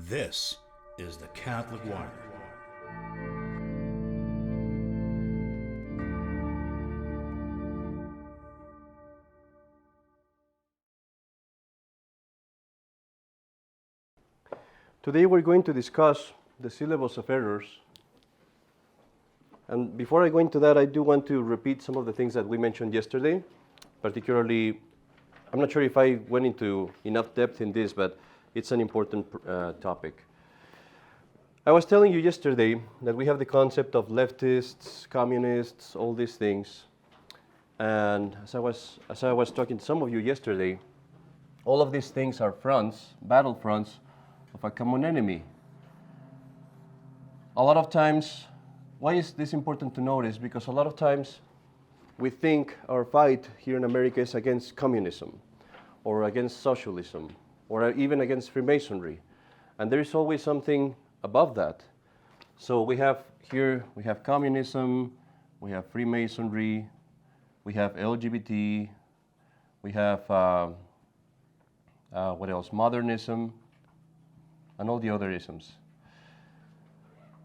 This is the Catholic Wire. Today we're going to discuss the Syllabus of Errors. And before I go into that, I do want to repeat some of the things that we mentioned yesterday. Particularly, I'm not sure if I went into enough depth in this, but it's an important topic. I was telling you yesterday that we have the concept of leftists, communists, all these things. And as I was talking to some of you yesterday, all of these things are fronts, battle fronts, of a common enemy. A lot of times, why is this important to notice? Because a lot of times we think our fight here in America is against communism or against socialism or even against Freemasonry. And there is always something above that. So we have communism, we have Freemasonry, we have LGBT, we have, what else, modernism, and all the other isms.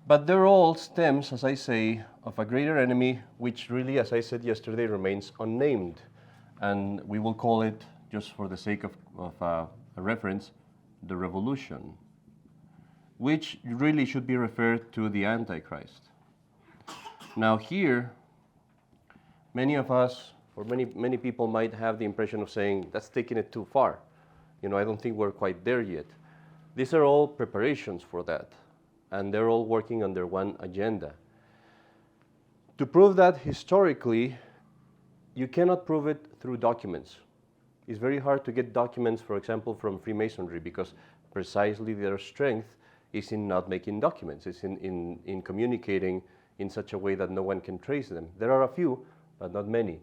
But they're all stems, as I say, of a greater enemy, which really, as I said yesterday, remains unnamed. And we will call it, just for the sake of a reference, the revolution, which really should be referred to the Antichrist. Now here, many of us, or many people might have the impression of saying, that's taking it too far. I don't think we're quite there yet. These are all preparations for that, and they're all working under one agenda. To prove that historically, you cannot prove it through documents. It's very hard to get documents, for example, from Freemasonry, because precisely their strength is in not making documents. It's in communicating in such a way that no one can trace them. There are a few, but not many.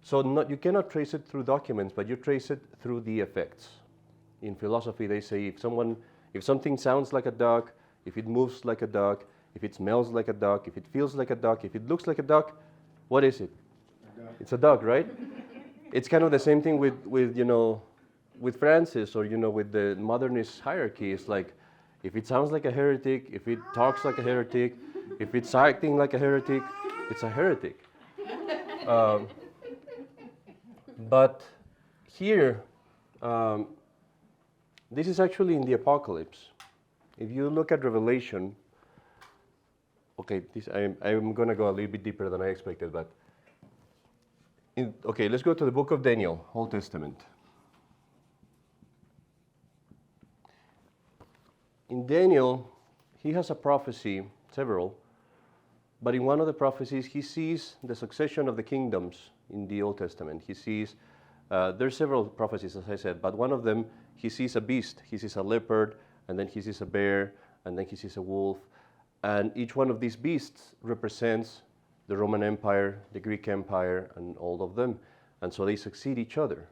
So you cannot trace it through documents, but you trace it through the effects. In philosophy, they say if something sounds like a duck, if it moves like a duck, if it smells like a duck, if it feels like a duck, if it looks like a duck, what is it? It's a duck, right? It's kind of the same thing with Francis or with the modernist hierarchy. It's like if it sounds like a heretic, if it talks like a heretic, if it's acting like a heretic, it's a heretic. But here. This is actually in the Apocalypse. If you look at Revelation, okay, I'm going to go a little bit deeper than I expected, but let's go to the book of Daniel, Old Testament. In Daniel, he has a prophecy, several, but in one of the prophecies, he sees the succession of the kingdoms in the Old Testament. He sees, there's several prophecies, as I said, but one of them, he sees a beast, he sees a leopard, and then he sees a bear, and then he sees a wolf. And each one of these beasts represents the Roman Empire, the Greek Empire, and all of them. And so they succeed each other.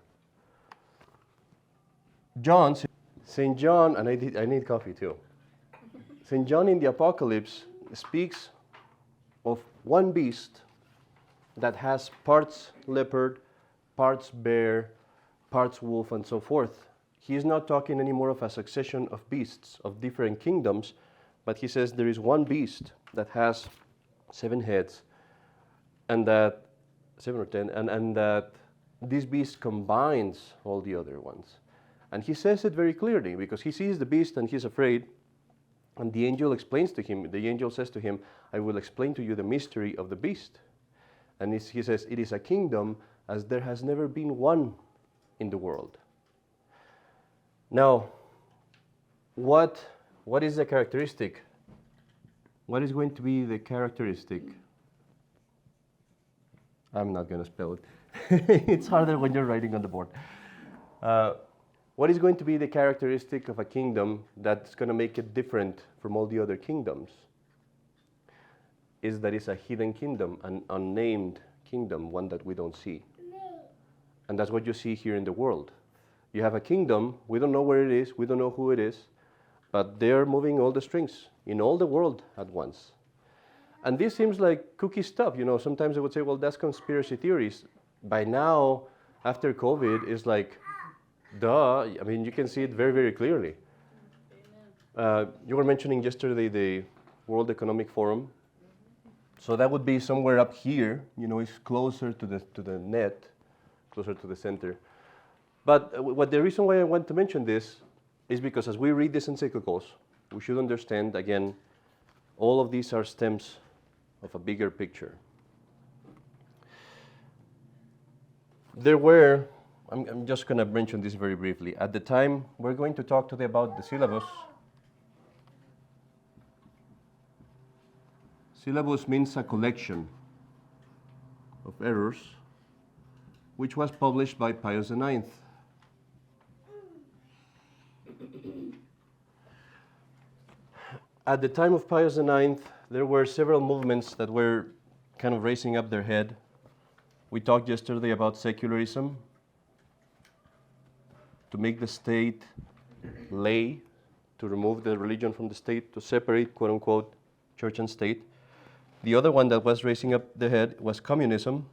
St. John, and I need coffee too. St. John in the Apocalypse speaks of one beast that has parts leopard, parts bear, parts wolf, and so forth. He is not talking anymore of a succession of beasts of different kingdoms, but he says there is one beast that has 7 heads, and that 7 or 10, and that this beast combines all the other ones. And he says it very clearly because he sees the beast and he's afraid, and the angel explains to him. The angel says to him, "I will explain to you the mystery of the beast." And he says, "It is a kingdom as there has never been one in the world." Now, what is the characteristic? What is going to be the characteristic? I'm not going to spell it. It's harder when you're writing on the board. What is going to be the characteristic of a kingdom that's going to make it different from all the other kingdoms? Is that it's a hidden kingdom, an unnamed kingdom, one that we don't see. And that's what you see here in the world. You have a kingdom, we don't know where it is, we don't know who it is, but they're moving all the strings in all the world at once. And this seems like kooky stuff. Sometimes I would say, well, that's conspiracy theories. By now, after COVID, it's like, duh. I mean, you can see it very, very clearly. You were mentioning yesterday the World Economic Forum. So that would be somewhere up here, it's closer to the net, closer to the center. But the reason why I want to mention this is because as we read these encyclicals, we should understand, again, all of these are stems of a bigger picture. I'm just going to mention this very briefly. At the time, we're going to talk today about the syllabus. Syllabus means a collection of errors, which was published by Pius IX. At the time of Pius IX, there were several movements that were kind of raising up their head. We talked yesterday about secularism, to make the state lay, to remove the religion from the state, to separate, quote unquote, church and state. The other one that was raising up the head was communism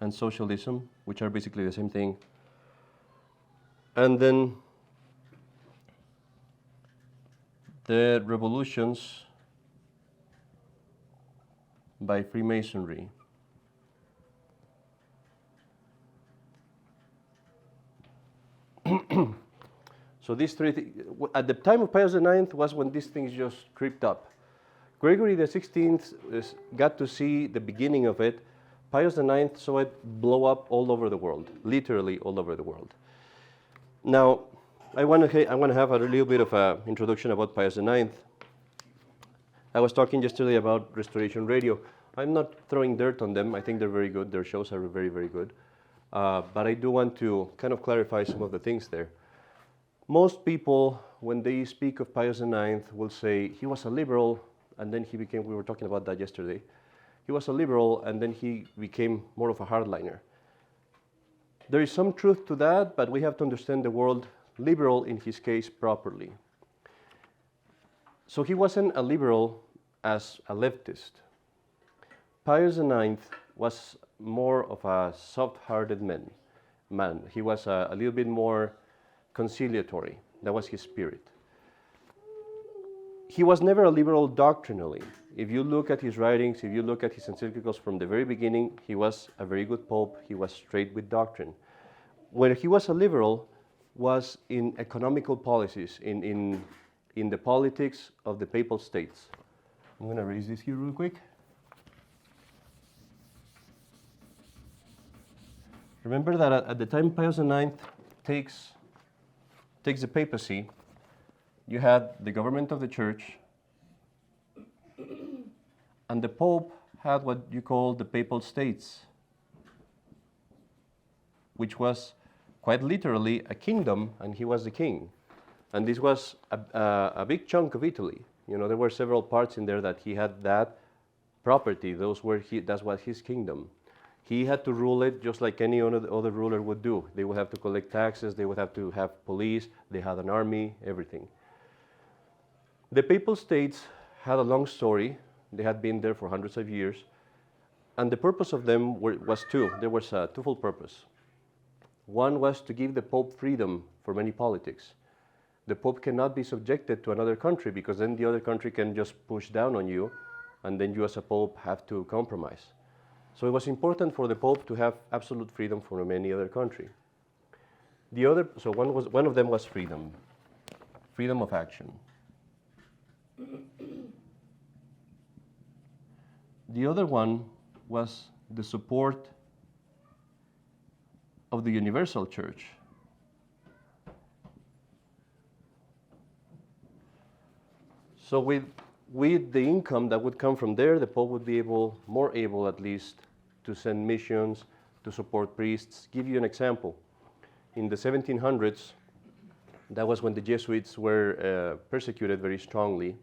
and socialism, which are basically the same thing. And then the revolutions by Freemasonry. So these three, at the time of Pius IX was when these things just creeped up. Gregory XVI got to see the beginning of it. Pius IX saw it blow up all over the world, literally all over the world. Now, I want to have a little bit of an introduction about Pius IX. I was talking yesterday about Restoration Radio. I'm not throwing dirt on them. I think they're very good. Their shows are very, very good. But I do want to kind of clarify some of the things there. Most people, when they speak of Pius IX, will say he was a liberal, and then he became, we were talking about that yesterday, he was a liberal, and then he became more of a hardliner. There is some truth to that, but we have to understand the word liberal in his case properly. So he wasn't a liberal as a leftist. Pius IX was more of a soft-hearted man. He was a little bit more conciliatory. That was his spirit. He was never a liberal doctrinally. If you look at his writings, if you look at his encyclicals from the very beginning, he was a very good pope. He was straight with doctrine. Where he was a liberal was in economical policies, in the politics of the papal states. I'm going to raise this here real quick. Remember that at the time Pius IX takes the papacy, you had the government of the church, and the Pope had what you call the papal states, which was quite literally a kingdom, and he was the king. And this was a big chunk of Italy. There were several parts in there that he had that property. That's what his kingdom. He had to rule it just like any other ruler would do. They would have to collect taxes, they would have to have police, they had an army, everything. The papal states had a long story. They had been there for hundreds of years. And the purpose of them was two. There was a twofold purpose. One was to give the Pope freedom for many politics. The Pope cannot be subjected to another country because then the other country can just push down on you, and then you as a Pope have to compromise. So it was important for the Pope to have absolute freedom from any other country. One of them was freedom of action. The other one was the support of the universal church. So with the income that would come from there, the Pope would be more able at least, to send missions, to support priests. Give you an example. In the 1700s, that was when the Jesuits were persecuted very strongly,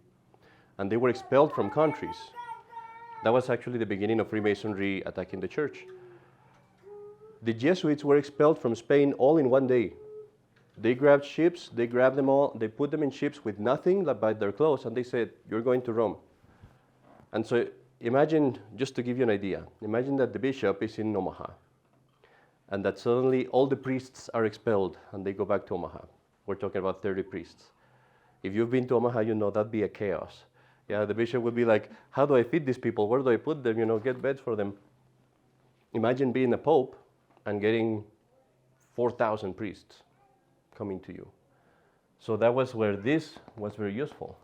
and they were expelled from countries. That was actually the beginning of Freemasonry attacking the church. The Jesuits were expelled from Spain all in one day. They grabbed ships, they grabbed them all, they put them in ships with nothing but their clothes, and they said, "You're going to Rome." And so imagine, just to give you an idea, imagine that the bishop is in Omaha, and that suddenly all the priests are expelled, and they go back to Omaha. we're talking about 30 priests. If you've been to Omaha, you know that'd be a chaos. Yeah, the bishop would be like, how do I feed these people? Where do I put them? Get beds for them. Imagine being a pope and getting 4,000 priests coming to you. So that was where this was very useful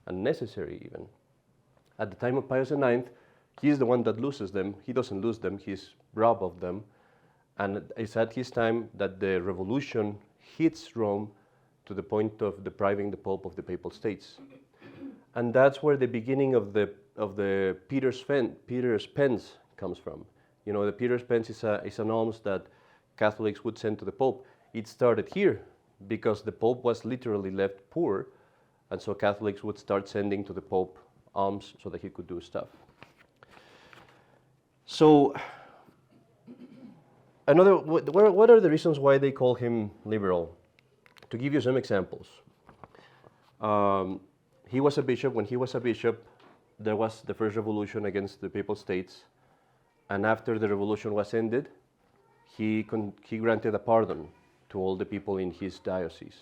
and necessary even. At the time of Pius IX, he's the one that loses them. He doesn't lose them, he's robbed of them. And it's at his time that the revolution hits Rome to the point of depriving the Pope of the Papal States. And that's where the beginning of the Peter's Pence comes from. The Peter's Pence is an alms that Catholics would send to the Pope. It started here because the Pope was literally left poor, and so Catholics would start sending to the Pope alms so that he could do stuff. So, what are the reasons why they call him liberal? To give you some examples. He was a bishop. When he was a bishop, there was the first revolution against the Papal States, and after the revolution was ended, he granted a pardon to all the people in his diocese.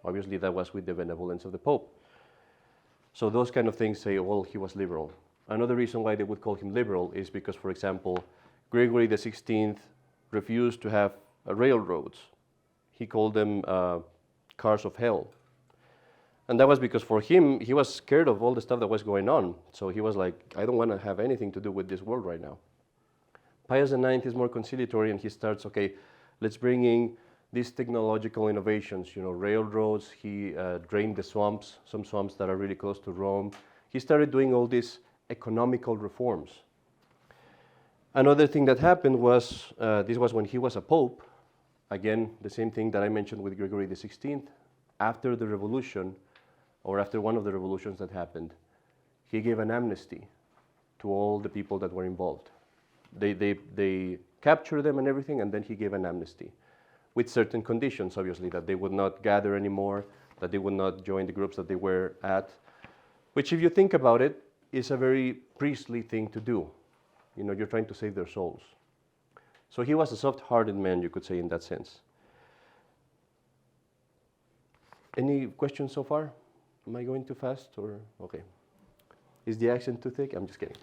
Obviously, that was with the benevolence of the Pope. So those kind of things say, well, he was liberal. Another reason why they would call him liberal is because, for example, Gregory XVI refused to have railroads. He called them cars of hell. And that was because for him, he was scared of all the stuff that was going on. So he was like, I don't want to have anything to do with this world right now. Pius IX is more conciliatory, and he starts, okay, let's bring in these technological innovations, railroads. He drained the swamps, some swamps that are really close to Rome. He started doing all these economical reforms. Another thing that happened was, this was when he was a pope. Again, the same thing that I mentioned with Gregory XVI. After the revolution, or after one of the revolutions that happened, he gave an amnesty to all the people that were involved. They captured them and everything, and then he gave an amnesty with certain conditions, obviously, that they would not gather anymore, that they would not join the groups that they were at, which, if you think about it, is a very priestly thing to do. You're trying to save their souls. So he was a soft-hearted man, you could say, in that sense. Any questions so far? Am I going too fast, or okay? Is the accent too thick? I'm just kidding.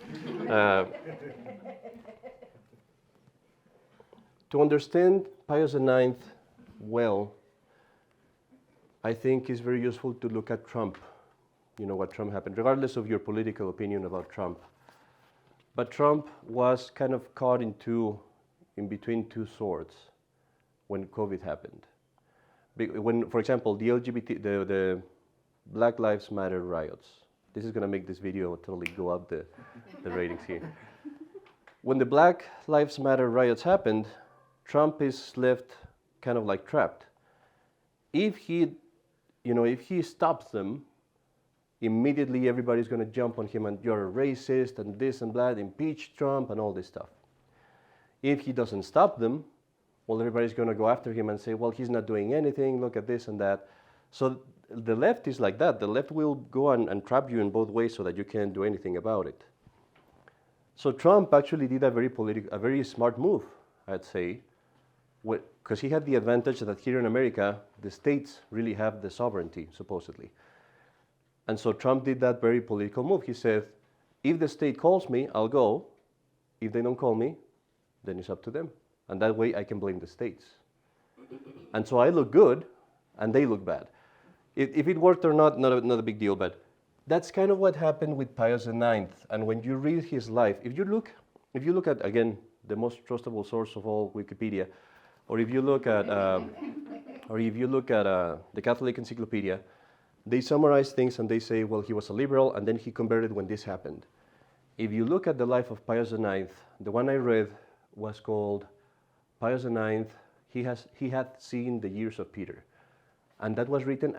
To understand Pius IX well, I think it's very useful to look at Trump. What Trump happened, regardless of your political opinion about Trump. But Trump was kind of caught in between two swords when COVID happened. When, for example, the Black Lives Matter riots. This is going to make this video totally go up the ratings here. When the Black Lives Matter riots happened, Trump is left kind of like trapped. If he stops them, immediately everybody's going to jump on him and you're a racist and this and that, impeach Trump and all this stuff. If he doesn't stop them, well, everybody's going to go after him and say, well, he's not doing anything, look at this and that. So the left is like that. The left will go and trap you in both ways so that you can't do anything about it. So Trump actually did a very smart move, I'd say, because he had the advantage that here in America, the states really have the sovereignty, supposedly. And so Trump did that very political move. He said, if the state calls me, I'll go. If they don't call me, then it's up to them. And that way I can blame the states. And so I look good, and they look bad. If it worked or not a big deal, but that's kind of what happened with Pius IX. And when you read his life, if you look at, again, the most trustable source of all, Wikipedia, or if you look at the Catholic Encyclopedia, they summarize things and they say, well, he was a liberal, and then he converted when this happened. If you look at the life of Pius IX, the one I read was called Pius IX, he had seen the years of Peter. And that was written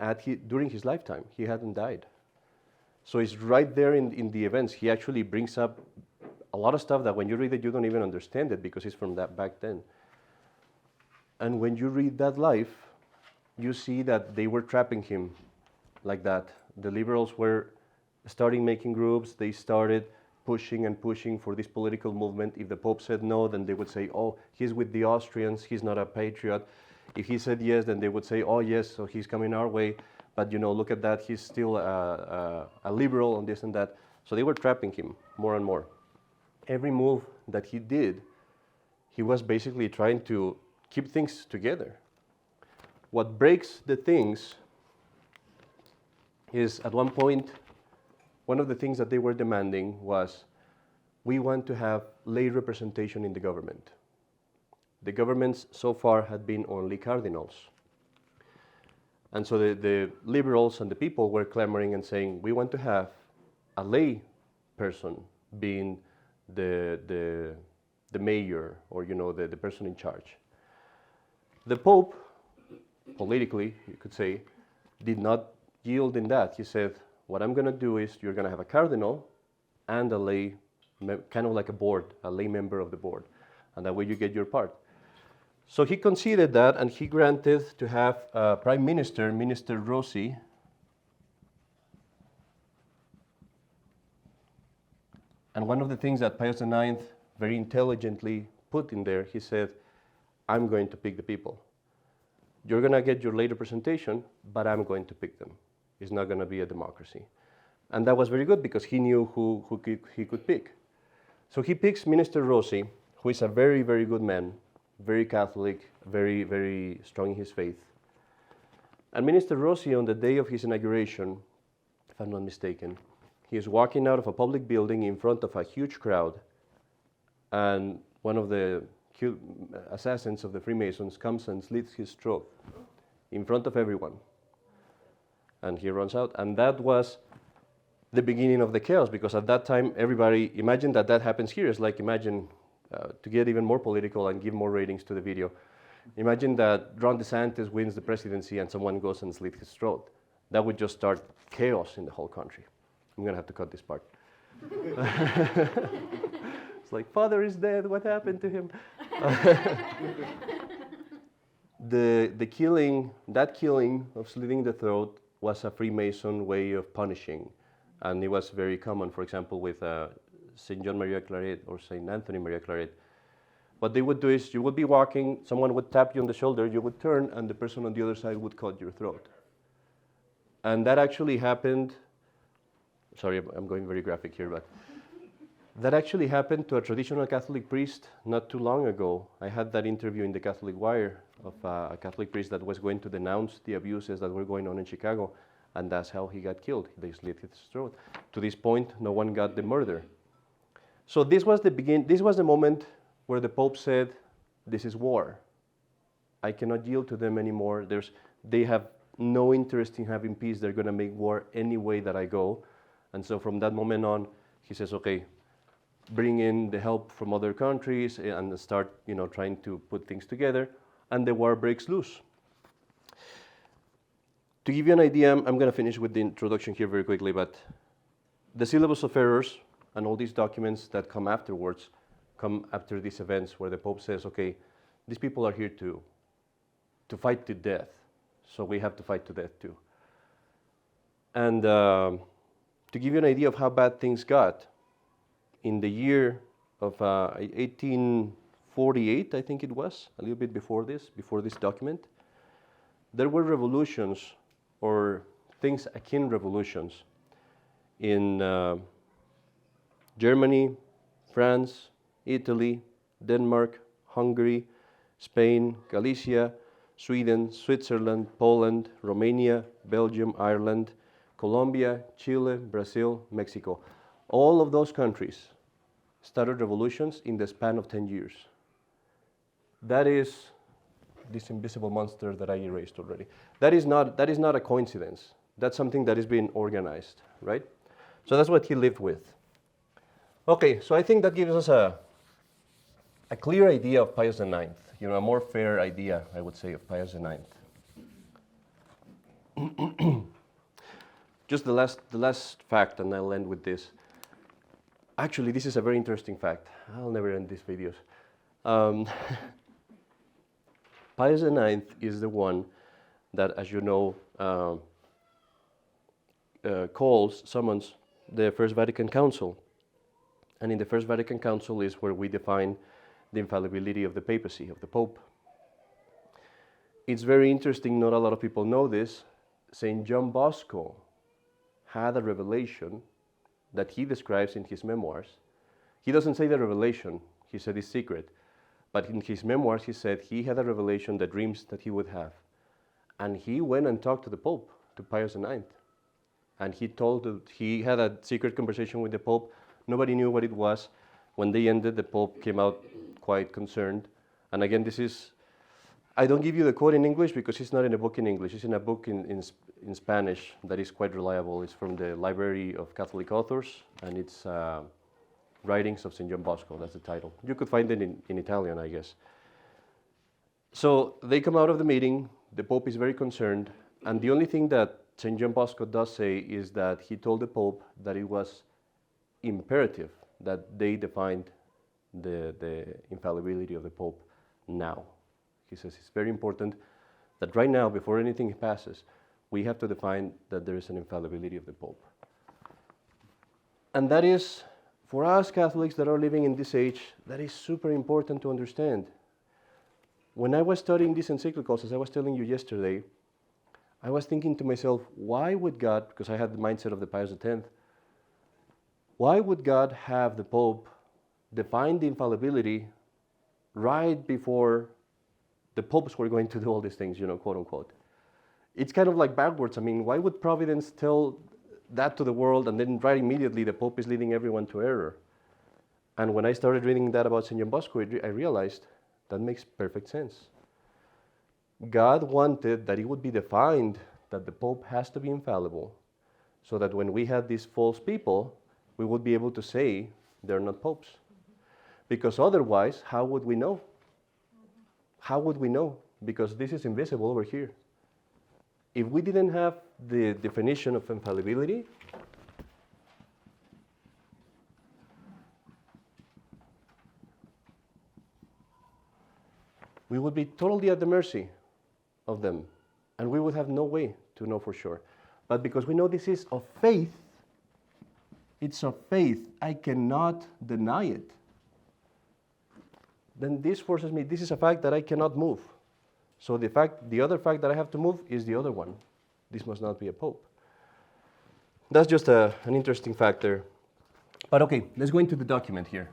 during his lifetime. He hadn't died. So it's right there in the events. He actually brings up a lot of stuff that when you read it, you don't even understand it because it's from that back then. And when you read that life, you see that they were trapping him like that. The liberals were starting making groups. They started pushing and pushing for this political movement. If the Pope said no, then they would say, oh, he's with the Austrians, he's not a patriot. If he said yes, then they would say, oh yes, so he's coming our way. But look at that, he's still a liberal and this and that. So they were trapping him more and more. Every move that he did, he was basically trying to keep things together. What breaks the things is, at one point, one of the things that they were demanding was, we want to have lay representation in the government. The governments so far had been only cardinals. And so the liberals and the people were clamoring and saying, we want to have a lay person being the mayor, or the person in charge. The Pope, politically, you could say, did not yield in that. He said, what I'm going to do is, you're going to have a cardinal and a lay, kind of like a board, a lay member of the board. And that way you get your part. So he conceded that, and he granted to have Prime Minister, Minister Rossi, and one of the things that Pius IX very intelligently put in there, he said, I'm going to pick the people. You're going to get your lay representation, but I'm going to pick them. It's not going to be a democracy. And that was very good, because he knew who he could pick. So he picks Minister Rossi, who is a very, very good man, very Catholic, very, very strong in his faith. And Minister Rossi, on the day of his inauguration, if I'm not mistaken, he is walking out of a public building in front of a huge crowd, and one of the assassins of the Freemasons comes and slits his throat in front of everyone. And he runs out. And that was the beginning of the chaos, because at that time, everybody, imagine that happens here. It's like, imagine, to get even more political and give more ratings to the video, imagine that Ron DeSantis wins the presidency and someone goes and slits his throat. That would just start chaos in the whole country. I'm going to have to cut this part. It's like, father is dead, what happened to him? The killing, that killing of slitting the throat was a Freemason way of punishing. And it was very common, for example, with St. John Maria Claret or St. Anthony Maria Claret. What they would do is, you would be walking, someone would tap you on the shoulder, you would turn, and the person on the other side would cut your throat. And that actually happened, sorry, I'm going very graphic here, but that actually happened to a traditional Catholic priest not too long ago. I had that interview in the Catholic Wire of a Catholic priest that was going to denounce the abuses that were going on in Chicago, and that's how he got killed. They slit his throat. To this point, no one got the murder. So this was the moment where the Pope said, this is war. I cannot yield to them anymore. They have no interest in having peace. They're going to make war any way that I go. And so from that moment on, he says, okay, bring in the help from other countries and start, trying to put things together. And the war breaks loose. To give you an idea, I'm going to finish with the introduction here very quickly, but the Syllabus of Errors and all these documents that come afterwards come after these events where the Pope says, okay, these people are here to fight to death, so we have to fight to death too. And to give you an idea of how bad things got, in the year of 1848, I think it was, a little bit before this document, there were revolutions, or things akin revolutions, in Germany, France, Italy, Denmark, Hungary, Spain, Galicia, Sweden, Switzerland, Poland, Romania, Belgium, Ireland, Colombia, Chile, Brazil, Mexico. All of those countries started revolutions in the span of 10 years. That is this invisible monster that I erased already. That is not a coincidence. That's something that is being organized, right? So that's what he lived with. Okay, so I think that gives us a clear idea of Pius IX, a more fair idea, I would say, of Pius IX. Just the last fact, and I'll end with this. Actually, this is a very interesting fact. I'll never end these videos. Pius IX is the one that, as you know, summons the First Vatican Council. And in the First Vatican Council is where we define the infallibility of the papacy, of the Pope. it's very interesting, not a lot of people know this. St. John Bosco had a revelation that he describes in his memoirs. He doesn't say the revelation, he said it's secret. But in his memoirs, he said he had a revelation, the dreams that he would have. And he went and talked to the Pope, to Pius IX. And he had a secret conversation with the Pope. Nobody knew what it was. When they ended, the Pope came out quite concerned. And again, this is, I don't give you the quote in English because it's not in a book in English. It's in a book in Spanish that is quite reliable. It's from the Library of Catholic Authors, and it's Writings of St. John Bosco, that's the title. You could find it in Italian, I guess. So they come out of the meeting, the Pope is very concerned, and the only thing that St. John Bosco does say is that he told the Pope that it was imperative that they defined the infallibility of the Pope now. He says it's very important that right now, before anything passes, we have to define that there is an infallibility of the Pope. And that is, for us Catholics that are living in this age, that is super important to understand. When I was studying these encyclicals, as I was telling you yesterday, I was thinking to myself, why would God, because I had the mindset of the Pius X, why would God have the Pope define the infallibility right before the popes were going to do all these things, quote unquote? It's kind of like backwards. I mean, why would Providence tell that to the world and then right immediately the Pope is leading everyone to error? And when I started reading that about St. John Bosco, I realized that makes perfect sense. God wanted that it would be defined that the Pope has to be infallible, so that when we had these false people, we would be able to say they're not popes. Because otherwise, how would we know? How would we know? Because this is invisible over here. If we didn't have the definition of infallibility, we would be totally at the mercy of them, and we would have no way to know for sure. But because we know this is of faith, it's of faith, I cannot deny it. Then this forces me, this is a fact that I cannot move. So the other fact that I have to move is the other one. This must not be a pope. That's just an interesting fact there. But okay, let's go into the document here.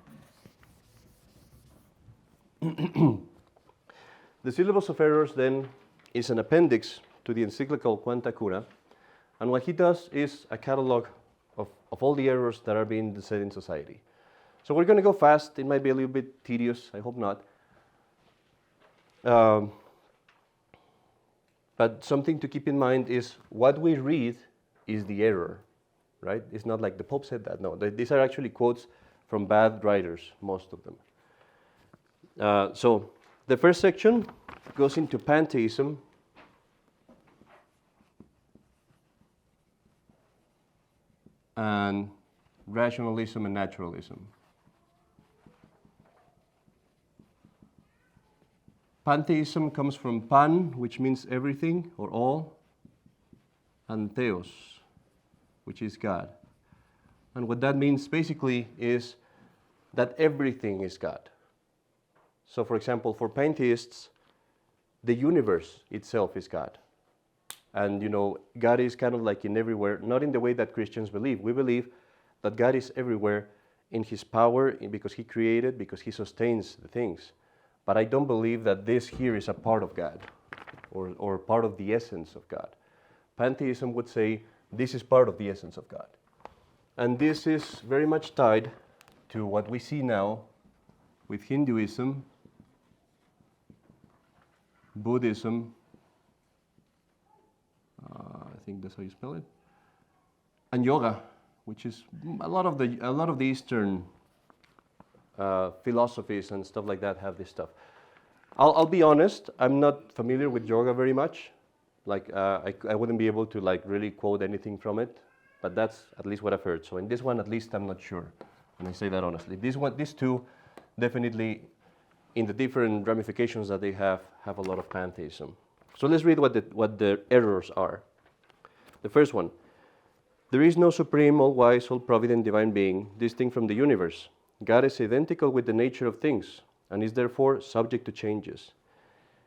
The Syllabus of Errors then is an appendix to the encyclical Quanta Cura, and what he does is a catalog of all the errors that are being said in society. So we're going to go fast. It might be a little bit tedious. I hope not. But something to keep in mind is what we read is the error, right? It's not like the Pope said that. No, these are actually quotes from bad writers, most of them. So the first section goes into pantheism, and rationalism and naturalism. Pantheism comes from pan, which means everything or all, and theos, which is God. And what that means basically is that everything is God. So for example, for pantheists, the universe itself is God. And God is kind of like in everywhere, not in the way that Christians believe. We believe that God is everywhere in His power, because He created, because He sustains the things. But I don't believe that this here is a part of God, or part of the essence of God. Pantheism would say this is part of the essence of God. And this is very much tied to what we see now with Hinduism, Buddhism, I think that's how you spell it, and yoga, which is a lot of the Eastern philosophies and stuff like that have this stuff. I'll be honest, I'm not familiar with yoga very much. I wouldn't be able to really quote anything from it, but that's at least what I've heard. So in this one, at least I'm not sure, and I say that honestly. These two, definitely, in the different ramifications that they have a lot of pantheism. So let's read what the errors are. The first one: there is no supreme, all-wise, all-provident divine being distinct from the universe. God is identical with the nature of things and is therefore subject to changes.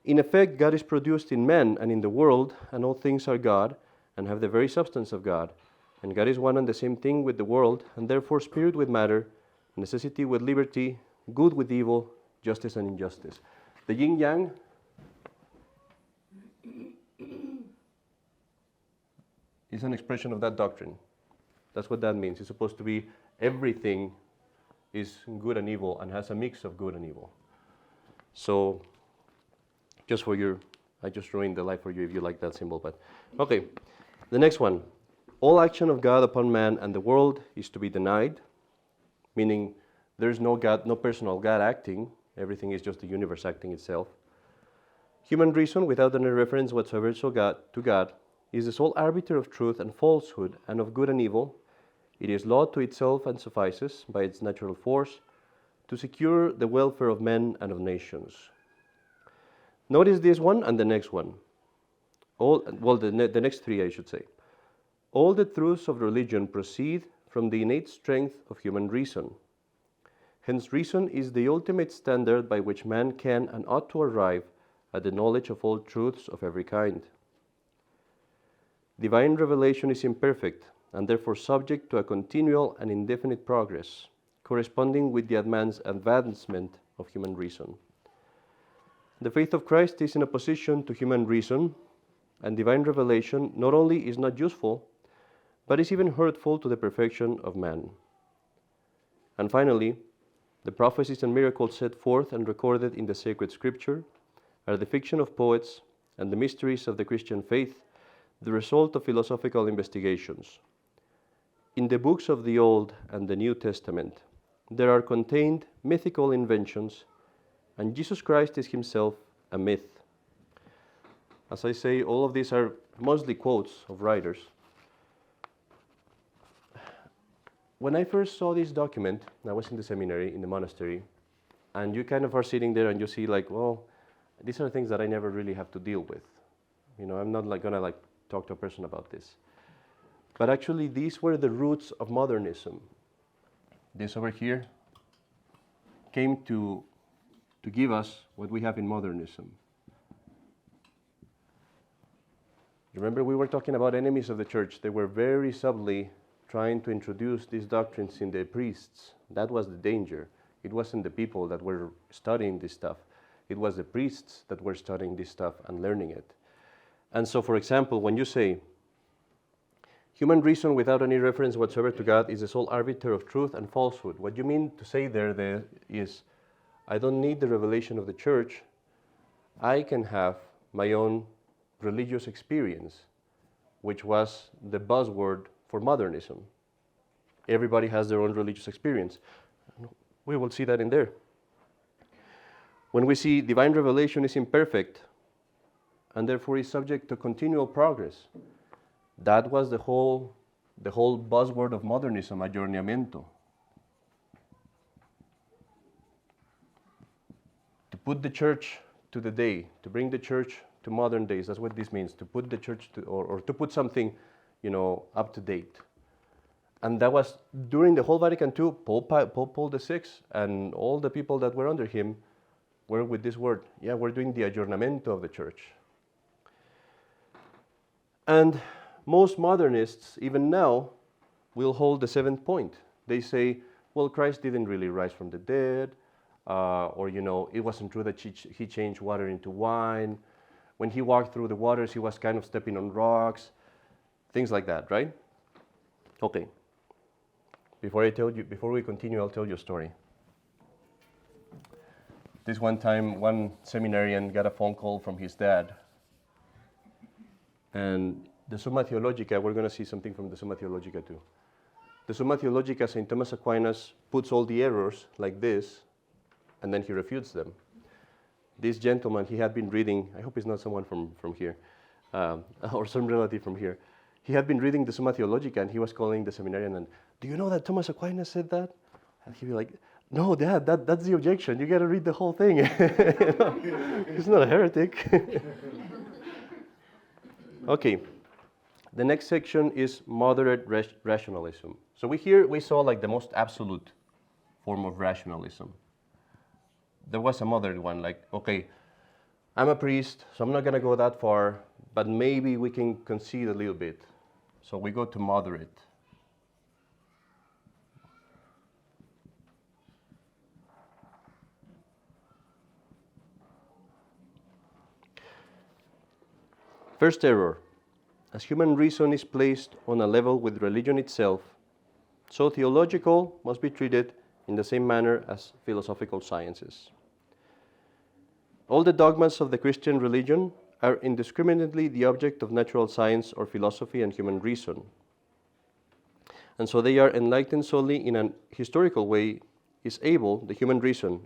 In effect, God is produced in man and in the world, and all things are God, and have the very substance of God. And God is one and the same thing with the world, and therefore spirit with matter, necessity with liberty, good with evil, justice and injustice. The yin-yang is an expression of that doctrine. That's what that means. It's supposed to be everything is good and evil and has a mix of good and evil. So, just for your, I just ruined the life for you if you like that symbol, but okay. The next one. All action of God upon man and the world is to be denied, meaning there's no God, no personal God acting. Everything is just the universe acting itself. Human reason, without any reference whatsoever to God, is the sole arbiter of truth and falsehood and of good and evil. It is law to itself and suffices, by its natural force, to secure the welfare of men and of nations. Notice this one and the next one. The next three, I should say. All the truths of religion proceed from the innate strength of human reason. Hence, reason is the ultimate standard by which man can and ought to arrive at the knowledge of all truths of every kind. Divine revelation is imperfect, and therefore subject to a continual and indefinite progress, corresponding with the advancement of human reason. The faith of Christ is in opposition to human reason, and divine revelation not only is not useful, but is even hurtful to the perfection of man. And finally, the prophecies and miracles set forth and recorded in the sacred scripture are the fiction of poets and the mysteries of the Christian faith, the result of philosophical investigations. In the books of the Old and the New Testament, there are contained mythical inventions, and Jesus Christ is himself a myth. As I say, all of these are mostly quotes of writers. When I first saw this document, I was in the seminary, in the monastery, and you kind of are sitting there and you see like, well, these are things that I never really have to deal with. You know, I'm not like gonna talk to a person about this. But actually, these were the roots of modernism. This over here came to give us what we have in modernism. Remember, we were talking about enemies of the church. They were very subtly trying to introduce these doctrines in the priests. That was the danger. It wasn't the people that were studying this stuff. It was the priests that were studying this stuff and learning it. And so, for example, when you say, human reason without any reference whatsoever to God is the sole arbiter of truth and falsehood. What you mean to say there is, I don't need the revelation of the church. I can have my own religious experience, which was the buzzword for modernism. Everybody has their own religious experience. We will see that in there. When we see divine revelation is imperfect and therefore is subject to continual progress, that was the whole buzzword of modernism, aggiornamento. To put the church to the day, to bring the church to modern days. That's what this means, to put the church to, or to put something, up to date. And that was during the whole Vatican II, Pope Paul VI and all the people that were under him were with this word. Yeah, we're doing the aggiornamento of the church. And most modernists, even now, will hold the seventh point. They say, well, Christ didn't really rise from the dead, or it wasn't true that he changed water into wine. When he walked through the waters, he was kind of stepping on rocks. Things like that, right? Okay. Before we continue, I'll tell you a story. This one time, one seminarian got a phone call from his dad. And the Summa Theologica, we're going to see something from the Summa Theologica too. The Summa Theologica, St. Thomas Aquinas puts all the errors like this, and then he refutes them. This gentleman, he had been reading, I hope it's not someone from here, or some relative from here. He had been reading the Summa Theologica, and he was calling the seminarian, and, do you know that Thomas Aquinas said that? And he'd be like, no, Dad, that's the objection. You got to read the whole thing. He's not a heretic. Okay. The next section is moderate rationalism. So we saw like the most absolute form of rationalism. There was a moderate one, like, okay, I'm a priest, so I'm not going to go that far, but maybe we can concede a little bit. So we go to moderate. First error. As human reason is placed on a level with religion itself, so theological must be treated in the same manner as philosophical sciences. All the dogmas of the Christian religion are indiscriminately the object of natural science or philosophy and human reason. And so they are enlightened solely in an historical way, the human reason,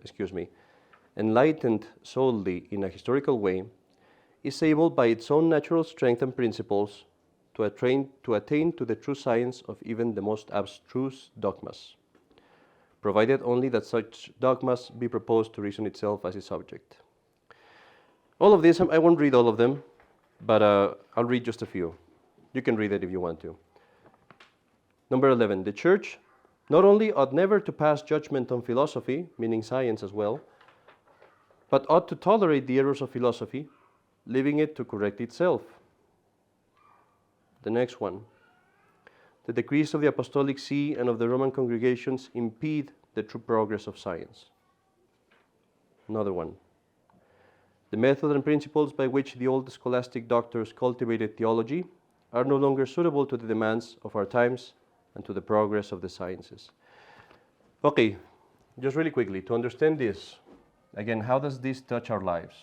enlightened solely in a historical way, is able by its own natural strength and principles to attain to the true science of even the most abstruse dogmas, provided only that such dogmas be proposed to reason itself as its object. All of this, I won't read all of them, but I'll read just a few. You can read it if you want to. Number 11, the Church not only ought never to pass judgment on philosophy, meaning science as well, but ought to tolerate the errors of philosophy, leaving it to correct itself. The next one, the decrees of the Apostolic See and of the Roman congregations impede the true progress of science. Another one, the method and principles by which the old scholastic doctors cultivated theology are no longer suitable to the demands of our times and to the progress of the sciences. Okay, just really quickly, to understand this, again, how does this touch our lives?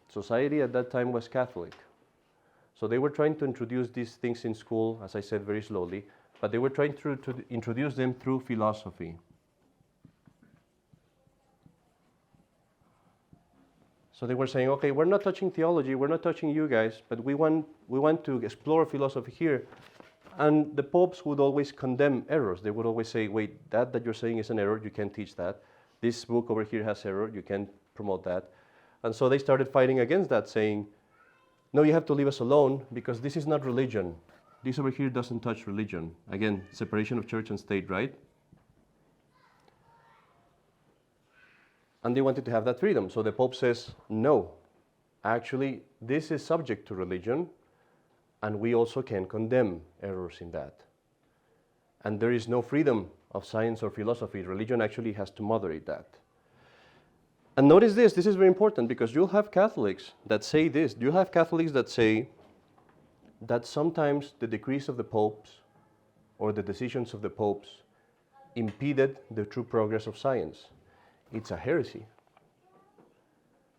Society at that time was Catholic. So they were trying to introduce these things in school, as I said, very slowly, but they were trying to introduce them through philosophy. So they were saying, okay, we're not touching theology, we're not touching you guys, but we want to explore philosophy here. And the popes would always condemn errors. They would always say, wait, that you're saying is an error, you can't teach that. This book over here has error, you can't promote that. And so they started fighting against that, saying, no, you have to leave us alone because this is not religion. This over here doesn't touch religion. Again, separation of church and state, right? And they wanted to have that freedom. So the Pope says, no, actually, this is subject to religion, and we also can condemn errors in that. And there is no freedom of science or philosophy. Religion actually has to moderate that. And notice this is very important because you'll have Catholics that say this. You'll have Catholics that say that sometimes the decrees of the popes or the decisions of the popes impeded the true progress of science. It's a heresy.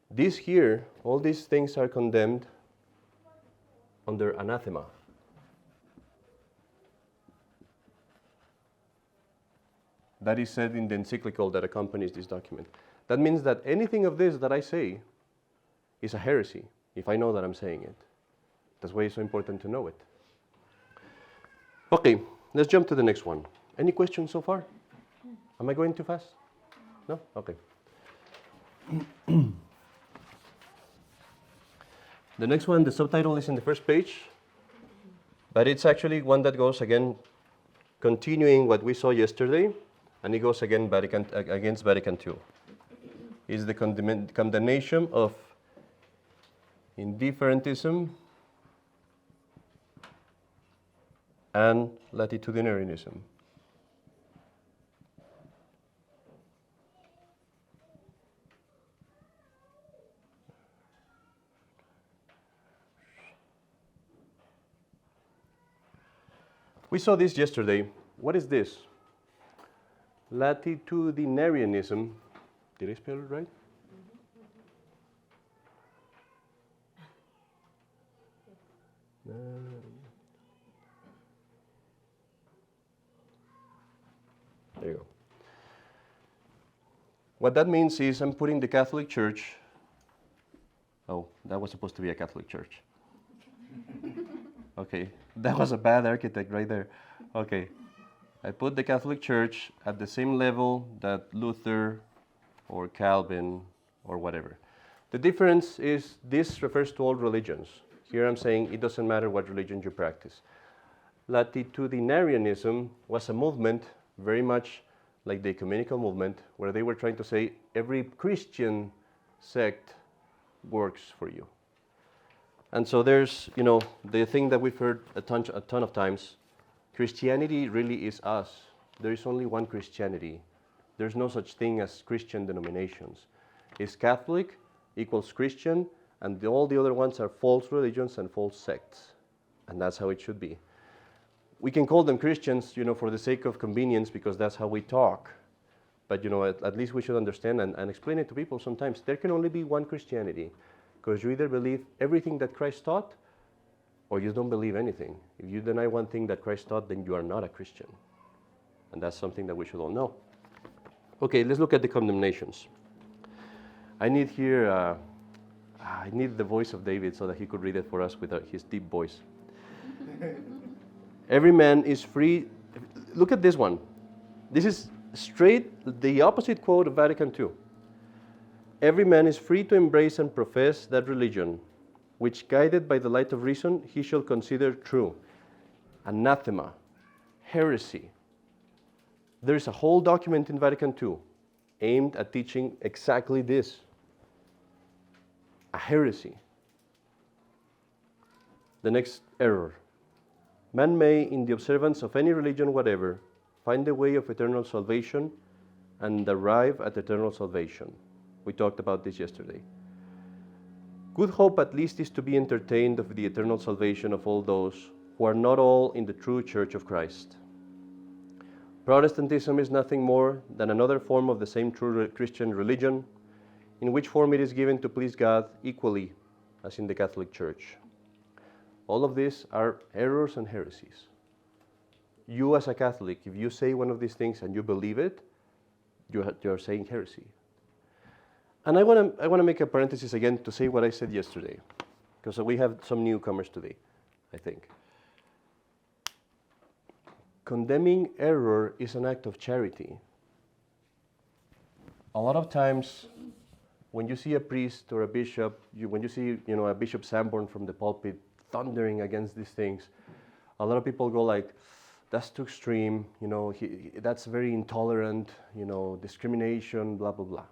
This here, all these things are condemned under anathema. That is said in the encyclical that accompanies this document. That means that anything of this that I say is a heresy, if I know that I'm saying it. That's why it's so important to know it. Okay, let's jump to the next one. Any questions so far? Am I going too fast? No? Okay. The next one, the subtitle is in the first page, but it's actually one that goes again, continuing what we saw yesterday, and it goes again against Vatican II. Is the condemnation of indifferentism and latitudinarianism. We saw this yesterday. What is this? Latitudinarianism. Did I spell it right? There you go. What that means is I'm putting the Catholic Church. Oh, that was supposed to be a Catholic church. Okay, that was a bad architect right there. Okay, I put the Catholic Church at the same level that Luther or Calvin or whatever. The difference is this refers to all religions. Here I'm saying it doesn't matter what religion you practice. Latitudinarianism was a movement very much like the ecumenical movement, where they were trying to say every Christian sect works for you. And so there's, the thing that we've heard a ton of times, Christianity really is us. There is only one Christianity. There's no such thing as Christian denominations. It's Catholic equals Christian, and all the other ones are false religions and false sects. And that's how it should be. We can call them Christians, for the sake of convenience, because that's how we talk. But, at least we should understand and explain it to people sometimes. There can only be one Christianity, because you either believe everything that Christ taught, or you don't believe anything. If you deny one thing that Christ taught, then you are not a Christian. And that's something that we should all know. Okay, let's look at the condemnations. I need here, I need the voice of David so that he could read it for us with his deep voice. Every man is free. Look at this one. This is straight the opposite quote of Vatican II. Every man is free to embrace and profess that religion, which, guided by the light of reason, he shall consider true. Anathema, heresy. There is a whole document in Vatican II aimed at teaching exactly this. A heresy. The next error. Man may, in the observance of any religion whatever, find the way of eternal salvation and arrive at eternal salvation. We talked about this yesterday. Good hope at least is to be entertained of the eternal salvation of all those who are not all in the true Church of Christ. Protestantism is nothing more than another form of the same true Christian religion, in which form it is given to please God equally as in the Catholic Church. All of these are errors and heresies. You as a Catholic, if you say one of these things and you believe it, you're saying heresy. And I want to make a parenthesis again to say what I said yesterday, because we have some newcomers today, I think. Condemning error is an act of charity. A lot of times, when you see a priest or a bishop, when you see a Bishop Sanborn from the pulpit thundering against these things, a lot of people go like, that's too extreme, that's very intolerant, discrimination, blah, blah, blah.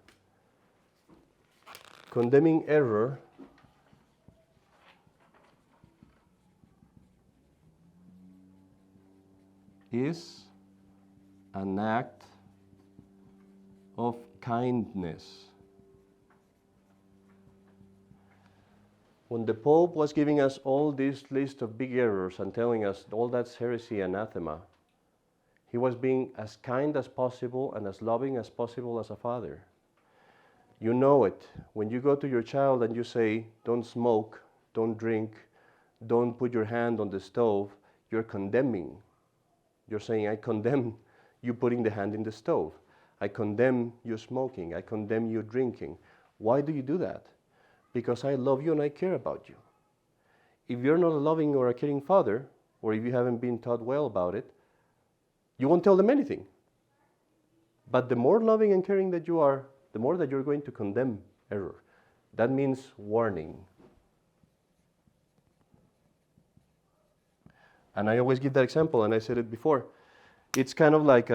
Condemning error is an act of kindness. When the Pope was giving us all this list of big errors and telling us all that's heresy, anathema, he was being as kind as possible and as loving as possible as a father. You know it. When you go to your child and you say, don't smoke, don't drink, don't put your hand on the stove, you're condemning. You're saying, I condemn you putting the hand in the stove. I condemn you smoking. I condemn you drinking. Why do you do that? Because I love you and I care about you. If you're not a loving or a caring father, or if you haven't been taught well about it, you won't tell them anything. But the more loving and caring that you are, the more that you're going to condemn error. That means warning. And I always give that example, and I said it before. It's kind of like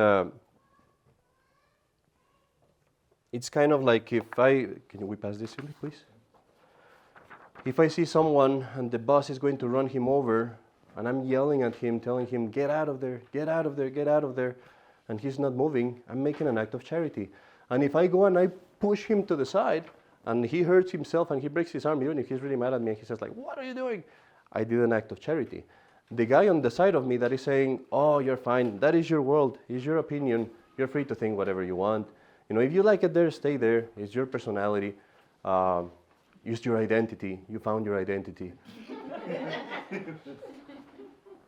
if can we pass this, Silly, please? If I see someone and the bus is going to run him over, and I'm yelling at him, telling him, get out of there, get out of there, get out of there, and he's not moving, I'm making an act of charity. And if I go and I push him to the side, and he hurts himself and he breaks his arm, even if he's really mad at me, and he says like, what are you doing? I did an act of charity. The guy on the side of me that is saying, oh, you're fine, that is your world, it's your opinion, you're free to think whatever you want. If you like it there, stay there, it's your personality, it's your identity, you found your identity.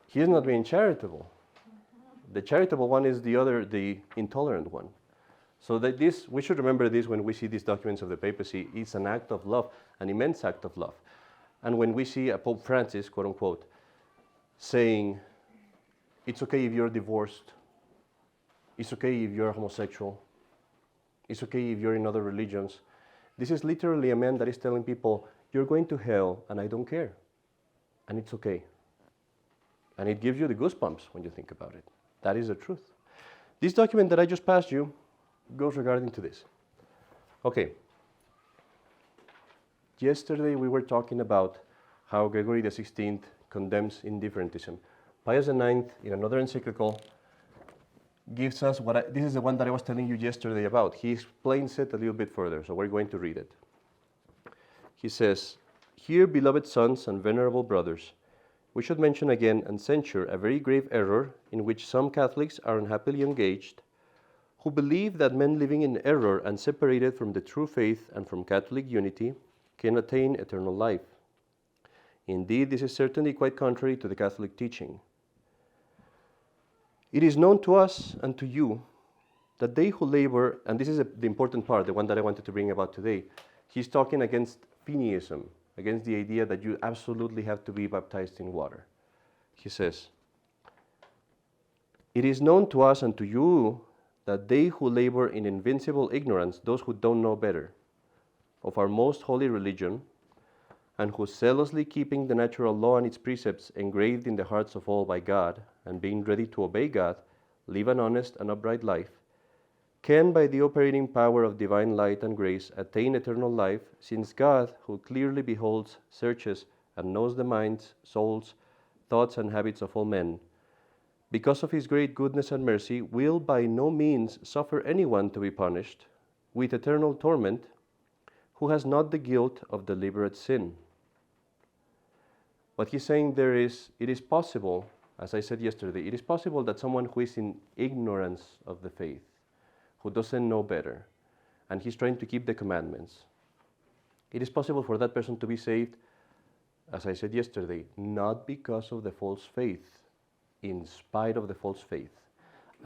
He is not being charitable. The charitable one is the intolerant one. So that we should remember this when we see these documents of the papacy. It's an act of love, an immense act of love. And when we see a Pope Francis, quote unquote, saying, it's okay if you're divorced, it's okay if you're homosexual, it's okay if you're in other religions. This is literally a man that is telling people, you're going to hell and I don't care. And it's okay. And it gives you the goosebumps when you think about it. That is the truth. This document that I just passed you goes regarding to this. Okay. Yesterday we were talking about how Gregory XVI condemns indifferentism. Pius IX, in another encyclical, gives us this is the one that I was telling you yesterday about. He explains it a little bit further, so we're going to read it. He says, "Here, beloved sons and venerable brothers, we should mention again and censure a very grave error in which some Catholics are unhappily engaged, who believe that men living in error and separated from the true faith and from Catholic unity can attain eternal life. Indeed, this is certainly quite contrary to the Catholic teaching. It is known to us and to you that they who labor," and this is the important part, the one that I wanted to bring about today. He's talking against Fineism, against the idea that you absolutely have to be baptized in water. He says, "It is known to us and to you that they who labor in invincible ignorance, those who don't know better, of our most holy religion, and who zealously keeping the natural law and its precepts engraved in the hearts of all by God, and being ready to obey God, live an honest and upright life, can by the operating power of divine light and grace attain eternal life, since God, who clearly beholds, searches, and knows the minds, souls, thoughts, and habits of all men, because of his great goodness and mercy, will by no means suffer anyone to be punished with eternal torment who has not the guilt of deliberate sin." What he's saying there is, it is possible, as I said yesterday, it is possible that someone who is in ignorance of the faith, who doesn't know better, and he's trying to keep the commandments, it is possible for that person to be saved, as I said yesterday, not because of the false faith, in spite of the false faith,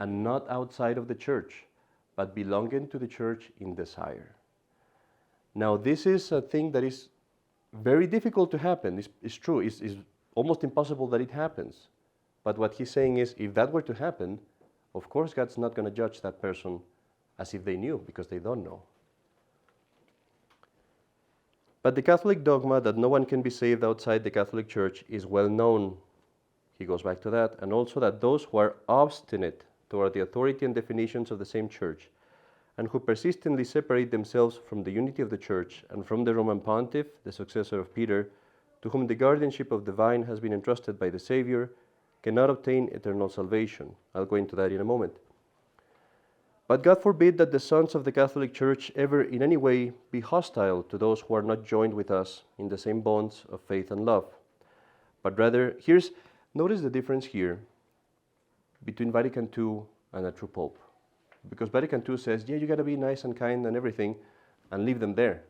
and not outside of the church, but belonging to the church in desire. Now, this is a thing that is very difficult to happen. It's true. It's almost impossible that it happens. But what he's saying is, if that were to happen, of course God's not going to judge that person as if they knew, because they don't know. But the Catholic dogma that no one can be saved outside the Catholic Church is well known. He goes back to that. And also that those who are obstinate toward the authority and definitions of the same Church, and who persistently separate themselves from the unity of the Church and from the Roman Pontiff, the successor of Peter, to whom the guardianship of the vine has been entrusted by the Savior, cannot obtain eternal salvation. I'll go into that in a moment. But God forbid that the sons of the Catholic Church ever in any way be hostile to those who are not joined with us in the same bonds of faith and love. But rather, notice the difference here between Vatican II and a true Pope. Because Vatican II says, yeah, you got to be nice and kind and everything, and leave them there.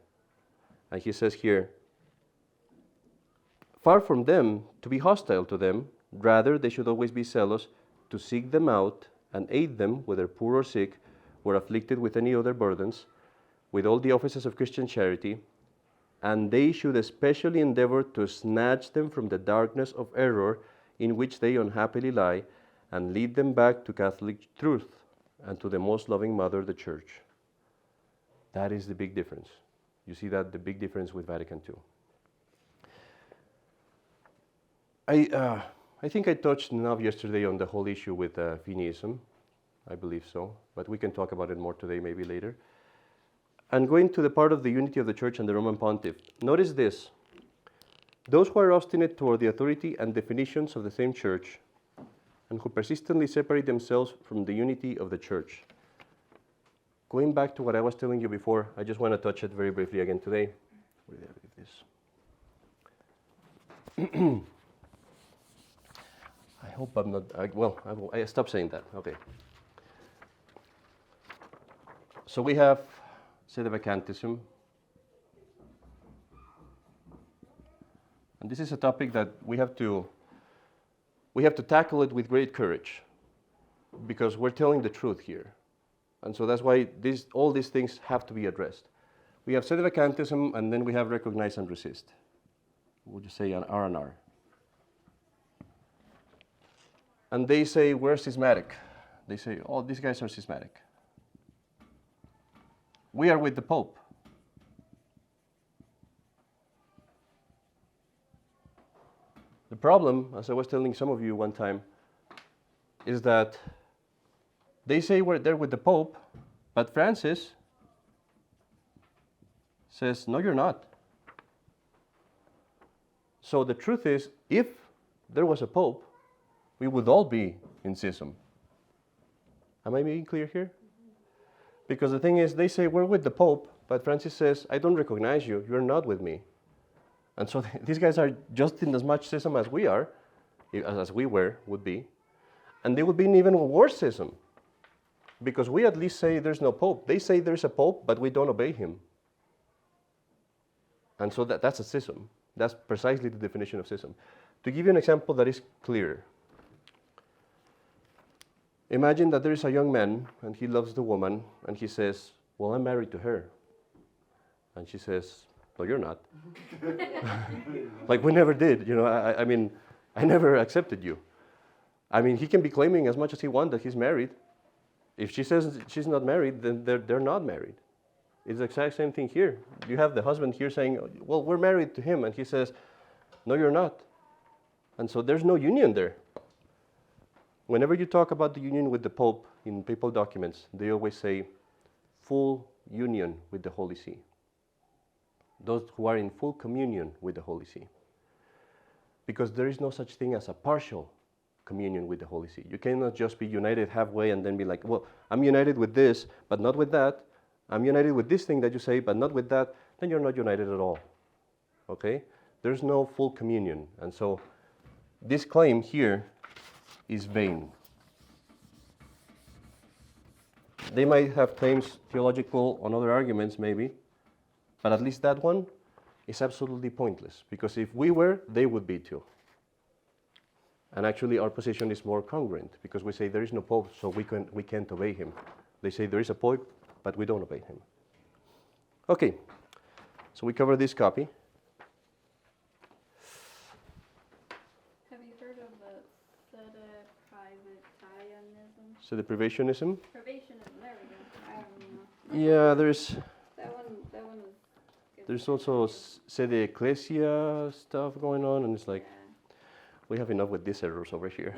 And he says here, far from them to be hostile to them, rather they should always be zealous to seek them out and aid them, whether poor or sick, or afflicted with any other burdens, with all the offices of Christian charity, and they should especially endeavor to snatch them from the darkness of error in which they unhappily lie, and lead them back to Catholic truth, and to the most loving Mother, the Church. That is the big difference. You see that, the big difference with Vatican II. I think I touched enough yesterday on the whole issue with Fineism. I believe so, but we can talk about it more today, maybe later. And going to the part of the unity of the Church and the Roman Pontiff. Notice this. Those who are obstinate toward the authority and definitions of the same Church, and who persistently separate themselves from the unity of the Church. Going back to what I was telling you before, I just want to touch it very briefly again today. Where did I leave this? I hope I'm not, I stopped saying that, okay. So we have Sedevacantism. And this is a topic that we have to tackle it with great courage, because we're telling the truth here. And so that's why all these things have to be addressed. We have Sedevacantism, and then we have Recognize and Resist. We'll just say an R&R. And they say, we're schismatic. They say, oh, these guys are schismatic. We are with the Pope. The problem, as I was telling some of you one time, is that They say they're with the Pope, but Francis says, no, you're not. So the truth is, if there was a Pope, we would all be in schism. Am I being clear here? Because the thing is, they say we're with the Pope, but Francis says, I don't recognize you, you're not with me. And so these guys are just in as much schism as we are, as we would be. And they would be in even worse schism. Because we at least say there's no Pope. They say there's a Pope, but we don't obey him. And so that's a schism. That's precisely the definition of schism. To give you an example that is clear. Imagine that there is a young man, and he loves the woman, and he says, well, I'm married to her. And she says, no, you're not. Like, we never did. I mean, I never accepted you. I mean, he can be claiming as much as he wants that he's married. If she says she's not married, then they're not married. It's the exact same thing here. You have the husband here saying, well, we're married to him. And he says, no, you're not. And so there's no union there. Whenever you talk about the union with the Pope in papal documents, they always say full union with the Holy See. Those who are in full communion with the Holy See. Because there is no such thing as a partial communion with the Holy See. You cannot just be united halfway and then be like, well, I'm united with this, but not with that. I'm united with this thing that you say, but not with that. Then you're not united at all. Okay? There's no full communion. And so this claim here is vain. They might have claims theological on other arguments maybe, but at least that one is absolutely pointless, because if we were, they would be too. And actually our position is more congruent, because we say there is no Pope, so we can't obey him. They say there is a Pope, but we don't obey him. Okay, so we cover this copy. Have you heard of the sedeprivationism? Sedeprivationism? Privationism, there we go. I don't know. Yeah, there's That one is good. there's also sede ecclesia stuff going on, and it's like, we have enough with these errors over here.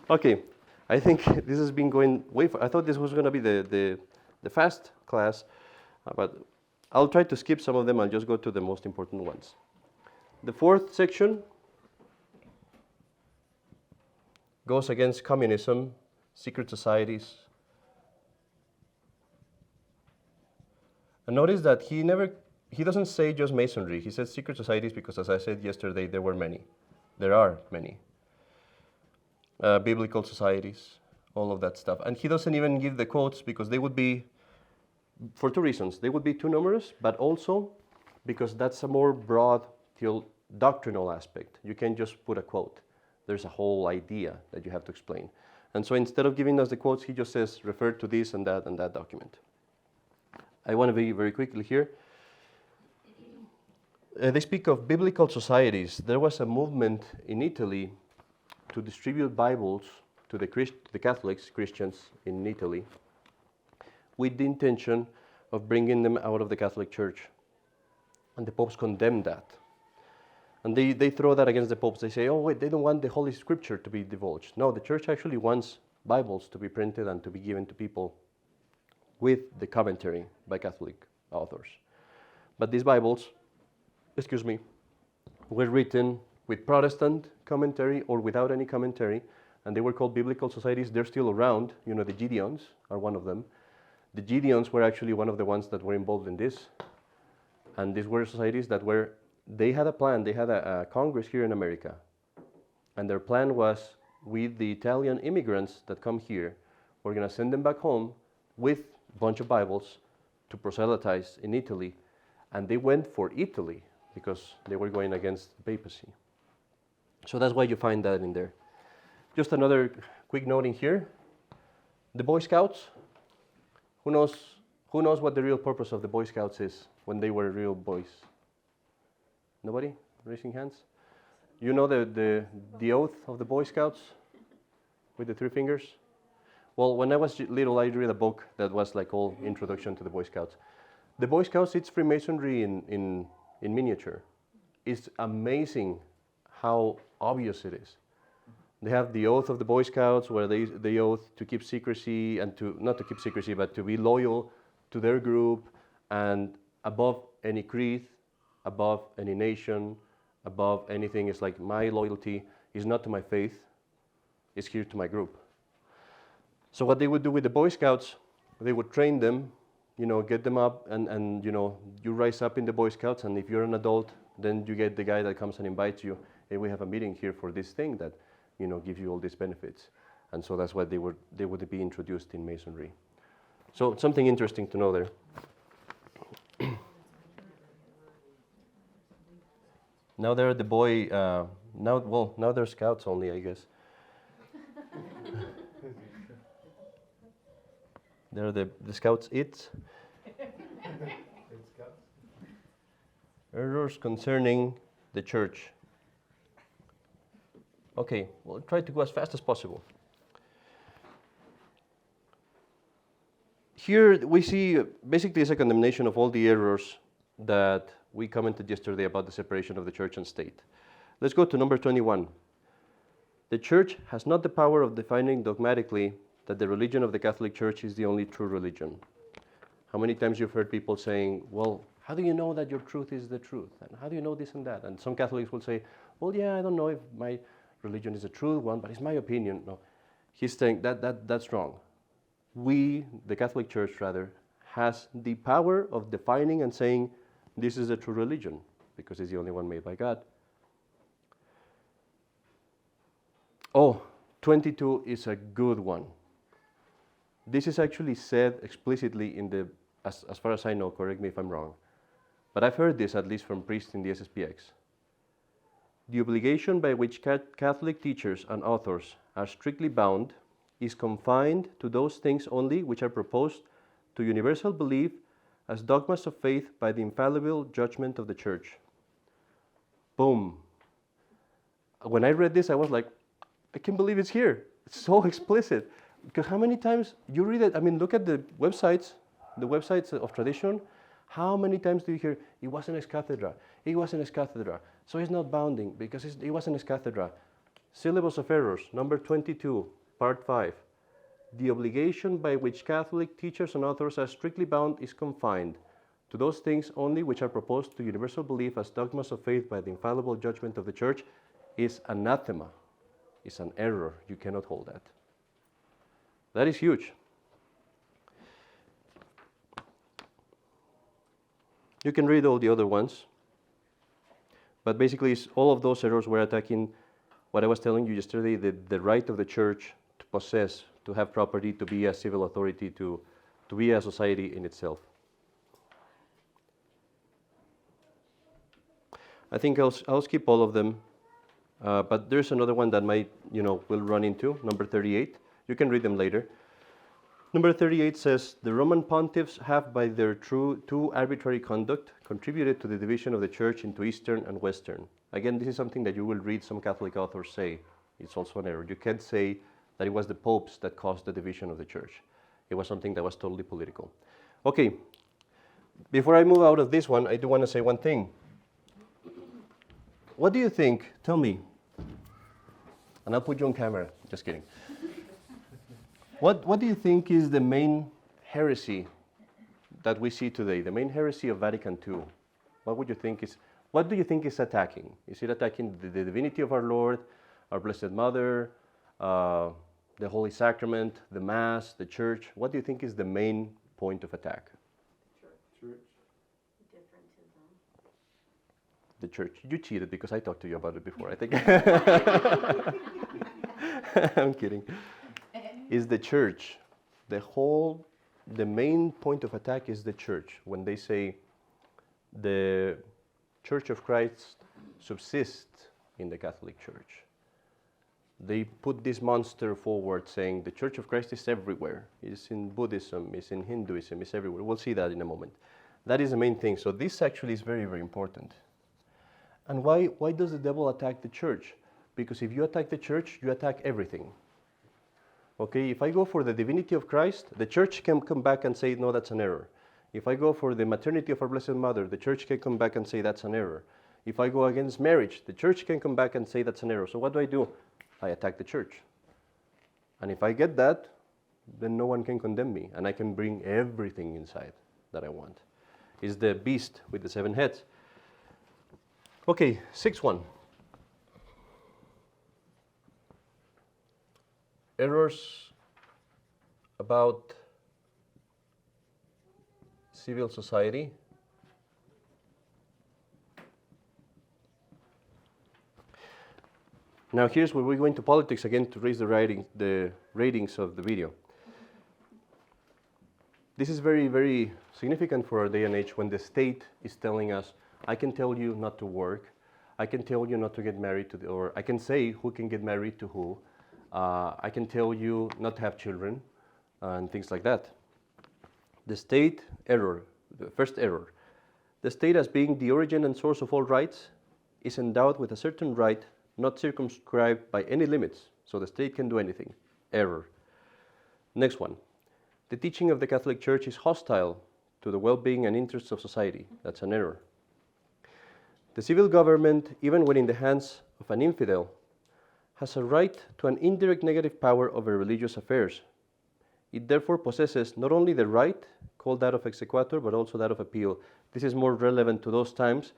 Okay, I think this has been going way far. I thought this was going to be the fast class, but I'll try to skip some of them. I'll just go to the most important ones. The fourth section goes against communism, secret societies. And notice that he doesn't say just Masonry. He says secret societies because, as I said yesterday, there were many. There are many. Biblical societies, all of that stuff. And he doesn't even give the quotes because they would be, for two reasons. They would be too numerous, but also because that's a more broad doctrinal aspect. You can't just put a quote. There's a whole idea that you have to explain. And so instead of giving us the quotes, he just says, refer to this and that document. I want to be very quickly here. They speak of biblical societies. There was a movement in Italy to distribute Bibles to the Catholics, Christians in Italy, with the intention of bringing them out of the Catholic Church. And the popes condemned that. And they throw that against the popes. They say, oh, wait, they don't want the Holy Scripture to be divulged. No, the Church actually wants Bibles to be printed and to be given to people with the commentary by Catholic authors. But these Bibles, were written with Protestant commentary or without any commentary, and they were called biblical societies. They're still around. You know, the Gideons are one of them. The Gideons were actually one of the ones that were involved in this. And these were societies that they had a plan. They had a Congress here in America. And their plan was, with the Italian immigrants that come here, we're going to send them back home with a bunch of Bibles to proselytize in Italy. And they went for Italy because they were going against the papacy. So that's why you find that in there. Just another quick note in here. The Boy Scouts. Who knows what the real purpose of the Boy Scouts is when they were real boys? Nobody? Raising hands? You know the oath of the Boy Scouts with the 3 fingers? Well, when I was little, I read a book that was like all introduction to the Boy Scouts. The Boy Scouts, it's Freemasonry in miniature. It's amazing how obvious it is. They have the oath of the Boy Scouts, where they oath to keep secrecy and not to keep secrecy, but to be loyal to their group and above any creed, above any nation, above anything. It's like my loyalty is not to my faith, it's here to my group. So what they would do with the Boy Scouts, they would train them, get them up and you rise up in the Boy Scouts, and if you're an adult, then you get the guy that comes and invites you, hey, we have a meeting here for this thing that gives you all these benefits. And so that's why they would be introduced in Masonry. So something interesting to know there. Now they're the boy, now they're Scouts only, I guess. They're the Scouts it. Errors concerning the church. Okay, we'll try to go as fast as possible. Here we see basically it's a condemnation of all the errors that we commented yesterday about the separation of the church and state. Let's go to number 21. The church has not the power of defining dogmatically that the religion of the Catholic Church is the only true religion. How many times you've heard people saying, well, how do you know that your truth is the truth? And how do you know this and that? And some Catholics will say, well, yeah, I don't know if my religion is a true one, but it's my opinion. No, he's saying that's wrong. We, the Catholic Church rather, has the power of defining and saying this is a true religion because it's the only one made by God. Oh, 22 is a good one. This is actually said explicitly in the, as far as I know, correct me if I'm wrong, but I've heard this at least from priests in the SSPX. The obligation by which Catholic teachers and authors are strictly bound is confined to those things only which are proposed to universal belief as dogmas of faith by the infallible judgment of the Church. Boom. When I read this, I was like, I can't believe it's here. It's so explicit. Because how many times you read it? I mean, look at the websites of tradition. How many times do you hear, it wasn't ex cathedra, it wasn't ex cathedra, so it's not bounding because it wasn't ex cathedra. Syllabus of Errors, number 22, part 5. The obligation by which Catholic teachers and authors are strictly bound is confined to those things only which are proposed to universal belief as dogmas of faith by the infallible judgment of the Church is anathema. It's an error. You cannot hold that. That is huge. You can read all the other ones, but basically all of those errors were attacking what I was telling you yesterday, the right of the Church to possess, to have property, to be a civil authority, to be a society in itself. I think I'll skip all of them, but there's another one that might, we'll run into, number 38. You can read them later. Number 38 says, the Roman pontiffs have by their too arbitrary conduct contributed to the division of the Church into Eastern and Western. Again, this is something that you will read some Catholic authors say. It's also an error. You can't say that it was the popes that caused the division of the Church. It was something that was totally political. Okay, before I move out of this one, I do want to say one thing. What do you think? Tell me. And I'll put you on camera. Just kidding. What do you think is the main heresy that we see today? The main heresy of Vatican II? What do you think is attacking? Is it attacking the divinity of our Lord, our Blessed Mother, the Holy Sacrament, the Mass, the Church? What do you think is the main point of attack? Church. The Church. You cheated because I talked to you about it before, I think. I'm kidding. Is the Church. The main point of attack is the Church. When they say the Church of Christ subsists in the Catholic Church, they put this monster forward saying the Church of Christ is everywhere. It's in Buddhism, it's in Hinduism, it's everywhere. We'll see that in a moment. That is the main thing. So this actually is very, very important. And why does the devil attack the Church? Because if you attack the Church, you attack everything. Okay, if I go for the divinity of Christ, the Church can come back and say, no, that's an error. If I go for the maternity of our Blessed Mother, the Church can come back and say that's an error. If I go against marriage, the Church can come back and say that's an error. So what do? I attack the church. And if I get that, then no one can condemn me, and I can bring everything inside that I want. It's the beast with the 7 heads. Okay, 6.1. Errors about civil society. Now here's where we go into politics again to raise the ratings of the video. This is very, very significant for our day and age when the state is telling us, I can tell you not to work, I can tell you not to get married to, or I can say who can get married to who, I can tell you not to have children, and things like that. The state error, the first error, the state as being the origin and source of all rights is endowed with a certain right not circumscribed by any limits, so the state can do anything. Error. Next one. The teaching of the Catholic Church is hostile to the well-being and interests of society. That's an error. The civil government, even when in the hands of an infidel, has a right to an indirect negative power over religious affairs. It therefore possesses not only the right, called that of exequatur, but also that of appeal. This is more relevant to those times,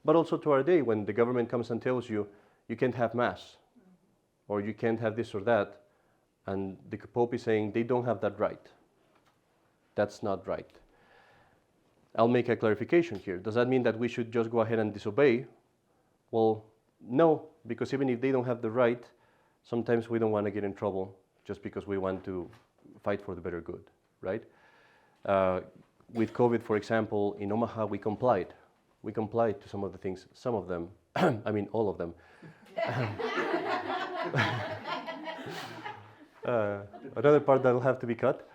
but also to our day when the government comes and tells you, you can't have mass, or you can't have this or that, and the Pope is saying they don't have that right. That's not right. I'll make a clarification here. Does that mean that we should just go ahead and disobey? Well, no, because even if they don't have the right, sometimes we don't want to get in trouble just because we want to fight for the better good, right? With COVID, for example, in Omaha, we complied. We complied to some of the things, some of them, I mean all of them. Another part that'll have to be cut.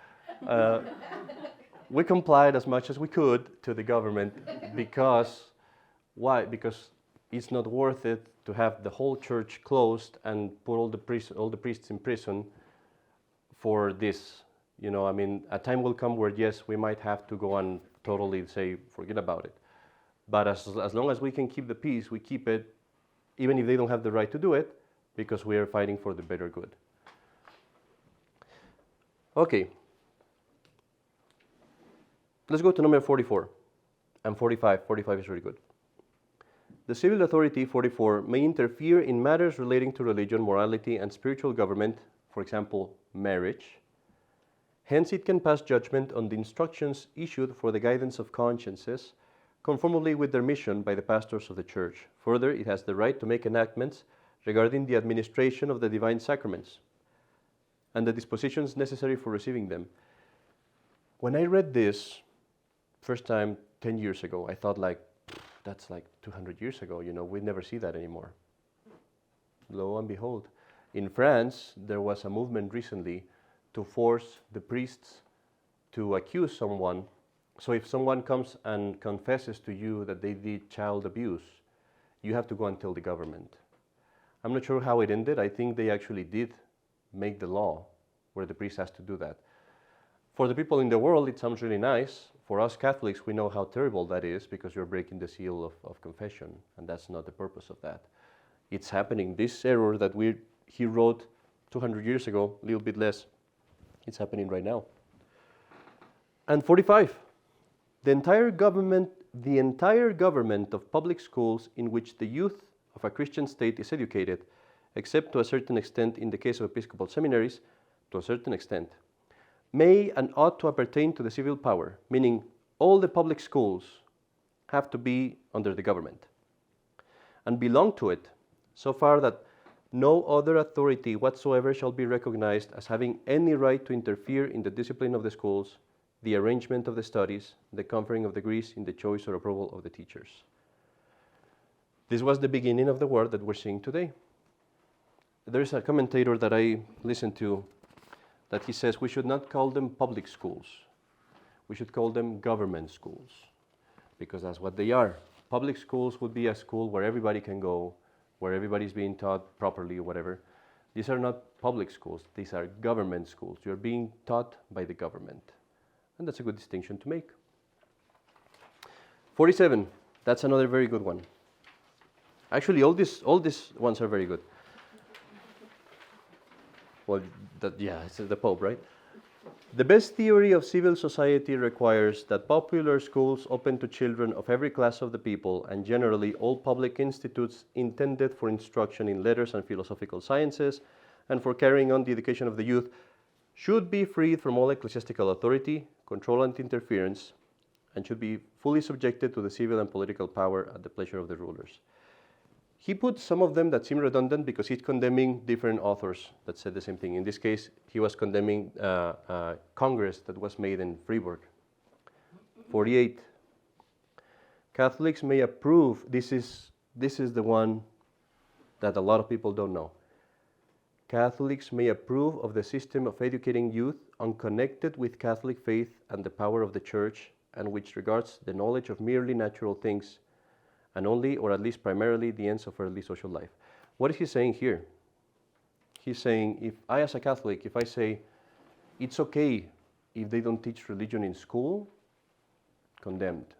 We complied as much as we could to the government because, why? Because it's not worth it to have the whole church closed and put all the priests in prison for this. You know, I mean, a time will come where, yes, we might have to go and totally say, forget about it. But as long as we can keep the peace, we keep it, even if they don't have the right to do it, because we are fighting for the better good. Okay. Let's go to number 44 and 45. 45 is really good. The civil authority, 44, may interfere in matters relating to religion, morality, and spiritual government, for example, marriage. Hence, it can pass judgment on the instructions issued for the guidance of consciences, conformably with their mission by the pastors of the Church. Further, it has the right to make enactments regarding the administration of the divine sacraments and the dispositions necessary for receiving them. When I read this, first time 10 years ago, I thought like, that's like 200 years ago, you know, we never see that anymore. Lo and behold, in France, there was a movement recently to force the priests to accuse someone. So if someone comes and confesses to you that they did child abuse, you have to go and tell the government. I'm not sure how it ended. I think they actually did make the law where the priest has to do that. For the people in the world, it sounds really nice. For us Catholics, we know how terrible that is because you're breaking the seal of confession, and that's not the purpose of that. It's happening. This error that he wrote 200 years ago, a little bit less, it's happening right now. And 45. The entire government of public schools in which the youth of a Christian state is educated, except to a certain extent in the case of episcopal seminaries, to a certain extent, may and ought to appertain to the civil power, meaning all the public schools have to be under the government and belong to it, so far that no other authority whatsoever shall be recognized as having any right to interfere in the discipline of the schools, the arrangement of the studies, the conferring of degrees in the choice or approval of the teachers. This was the beginning of the war that we're seeing today. There is a commentator that I listened to that he says we should not call them public schools. We should call them government schools, because that's what they are. Public schools would be a school where everybody can go, where everybody's being taught properly or whatever. These are not public schools. These are government schools. You're being taught by the government. And that's a good distinction to make. 47, that's another very good one. Actually, all these ones are very good. Well, it's the Pope, right? The best theory of civil society requires that popular schools open to children of every class of the people, and generally all public institutes intended for instruction in letters and philosophical sciences, and for carrying on the education of the youth, should be freed from all ecclesiastical authority, control, and interference, and should be fully subjected to the civil and political power at the pleasure of the rulers. He put some of them that seem redundant because he's condemning different authors that said the same thing. In this case, he was condemning Congress that was made in Freiburg. 48. Catholics may approve, this is the one that a lot of people don't know. Catholics may approve of the system of educating youth unconnected with Catholic faith and the power of the Church, and which regards the knowledge of merely natural things, and only, or at least primarily, the ends of earthly social life. What is he saying here? He's saying, if I as a Catholic, if I say, it's okay if they don't teach religion in school, condemned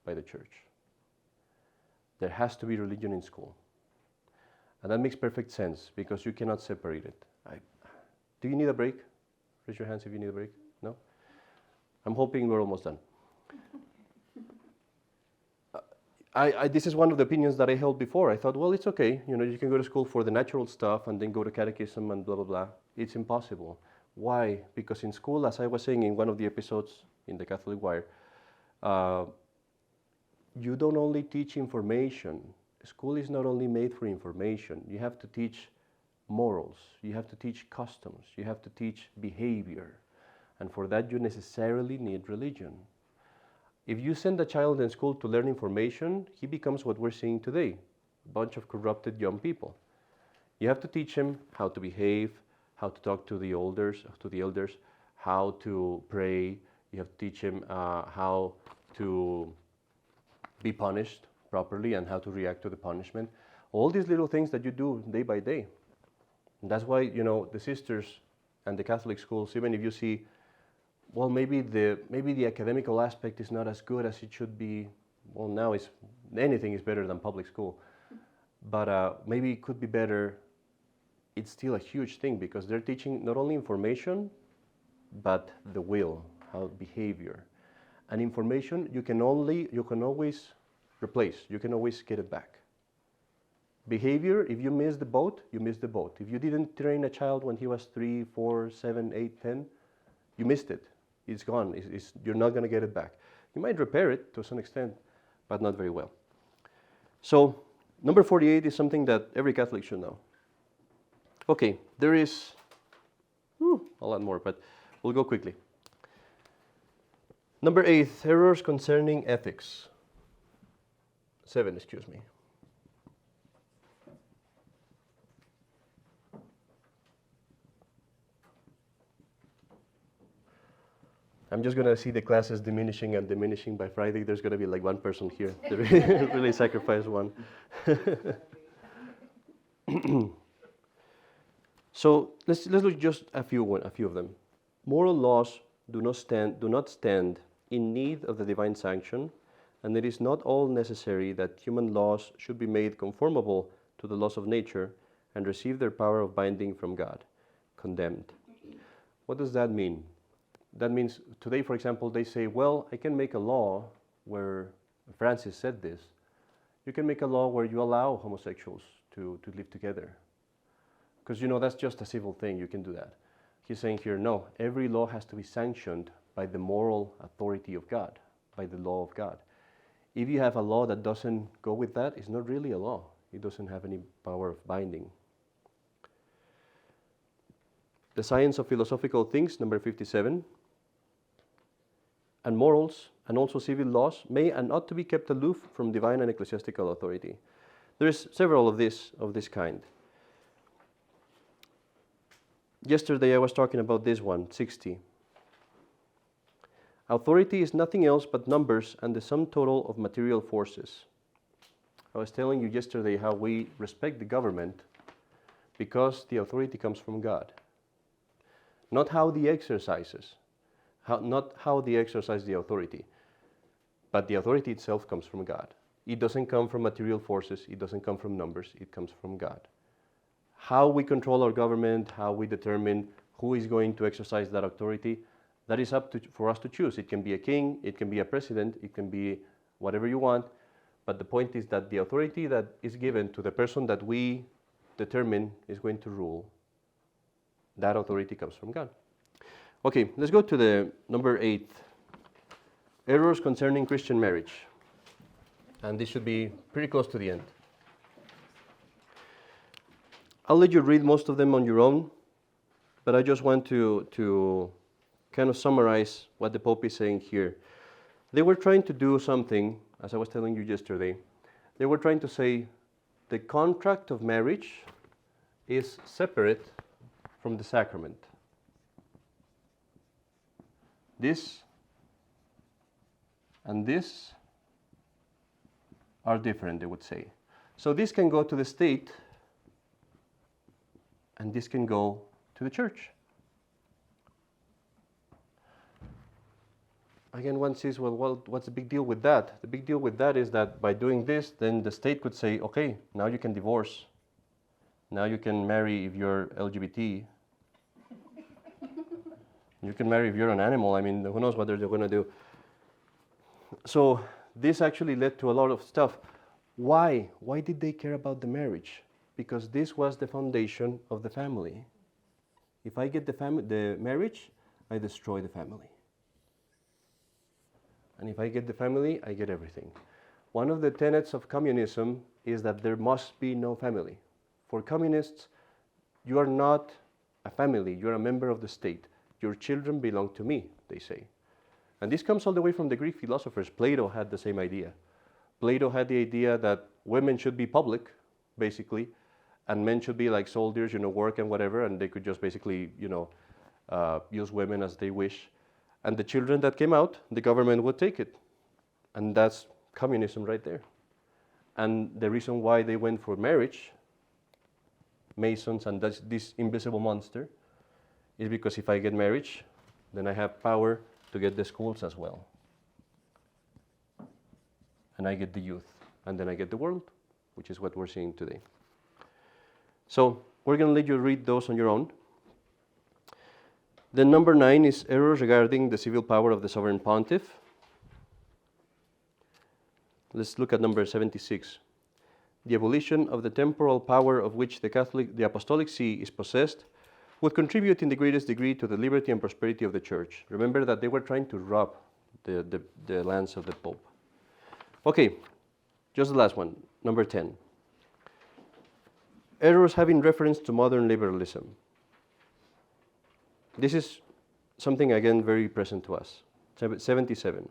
by the Church. There has to be religion in school. And that makes perfect sense, because you cannot separate it. Do you need a break? Raise your hands if you need a break. No? I'm hoping we're almost done. This is one of the opinions that I held before. I thought, well, it's okay. You can go to school for the natural stuff and then go to catechism and blah, blah, blah. It's impossible. Why? Because in school, as I was saying in one of the episodes in the Catholic Wire, you don't only teach information. School is not only made for information. You have to teach morals. You have to teach customs. You have to teach behavior. And for that, you necessarily need religion. If you send a child in school to learn information, he becomes what we're seeing today, a bunch of corrupted young people. You have to teach him how to behave, how to talk to the elders, how to pray. You have to teach him how to be punished properly and how to react to the punishment. All these little things that you do day by day. And that's why, the sisters and the Catholic schools, even if you see, well, maybe the academical aspect is not as good as it should be. Well, now anything is better than public school, but maybe it could be better. It's still a huge thing because they're teaching not only information, but the will, how behavior, and information you can always replace. You can always get it back. Behavior, if you miss the boat, you miss the boat. If you didn't train a child when he was 3, 4, 7, 8, 10, you missed it. It's gone. You're not going to get it back. You might repair it to some extent, but not very well. So, number 48 is something that every Catholic should know. Okay, there is a lot more, but we'll go quickly. Number 8, errors concerning ethics. 7, excuse me. I'm just going to see the classes diminishing and diminishing. By Friday, there's going to be like one person here. They really sacrifice one. So let's look just a few of them. Moral laws do not stand in need of the divine sanction, and it is not all necessary that human laws should be made conformable to the laws of nature and receive their power of binding from God. Condemned. What does that mean? That means today, for example, they say, well, I can make a law where, Francis said this, you can make a law where you allow homosexuals to live together. Because, that's just a civil thing, you can do that. He's saying here, no, every law has to be sanctioned by the moral authority of God, by the law of God. If you have a law that doesn't go with that, it's not really a law. It doesn't have any power of binding. The science of philosophical things, number 57. And morals, and also civil laws, may and ought to be kept aloof from divine and ecclesiastical authority. There is several of this kind. Yesterday I was talking about this one, 60. Authority is nothing else but numbers and the sum total of material forces. I was telling you yesterday how we respect the government because the authority comes from God. Not how the exercises. Not how they exercise the authority, but the authority itself comes from God. It doesn't come from material forces, it doesn't come from numbers, it comes from God. how we control our government, how we determine who is going to exercise that authority, that is up to for us to choose. It can be a king, it can be a president, it can be whatever you want, but the point is that the authority that is given to the person that we determine is going to rule, that authority comes from God. Okay, let's go to the number 8, errors concerning Christian marriage. And this should be pretty close to the end. I'll let you read most of them on your own, but I just want to kind of summarize what the Pope is saying here. They were trying to do something, as I was telling you yesterday. They were trying to say the contract of marriage is separate from the sacrament. This and this are different, they would say. So this can go to the state, and this can go to the church. Again, one says, well, what's the big deal with that? The big deal with that is that by doing this, then the state could say, okay, now you can divorce. Now you can marry if you're LGBT. You can marry if you're an animal. I mean, who knows what they're going to do. So this actually led to a lot of stuff. Why? Why did they care about the marriage? Because this was the foundation of the family. If I get the marriage, I destroy the family. And if I get the family, I get everything. One of the tenets of communism is that there must be no family. For communists, you are not a family, you're a member of the state. Your children belong to me, they say. And this comes all the way from the Greek philosophers. Plato had the same idea. Plato had the idea that women should be public, basically, and men should be like soldiers, work and whatever, and they could just basically, use women as they wish. And the children that came out, the government would take it. And that's communism right there. And the reason why they went for marriage, Masons and this invisible monster, is because if I get marriage, then I have power to get the schools as well. And I get the youth. And then I get the world, which is what we're seeing today. So we're going to let you read those on your own. Then number 9 is errors regarding the civil power of the sovereign pontiff. Let's look at number 76. The abolition of the temporal power of which the Apostolic See is possessed would contribute in the greatest degree to the liberty and prosperity of the Church. Remember that they were trying to rob the lands of the Pope. Okay, just the last one, number 10. Errors having reference to modern liberalism. This is something, again, very present to us. 77.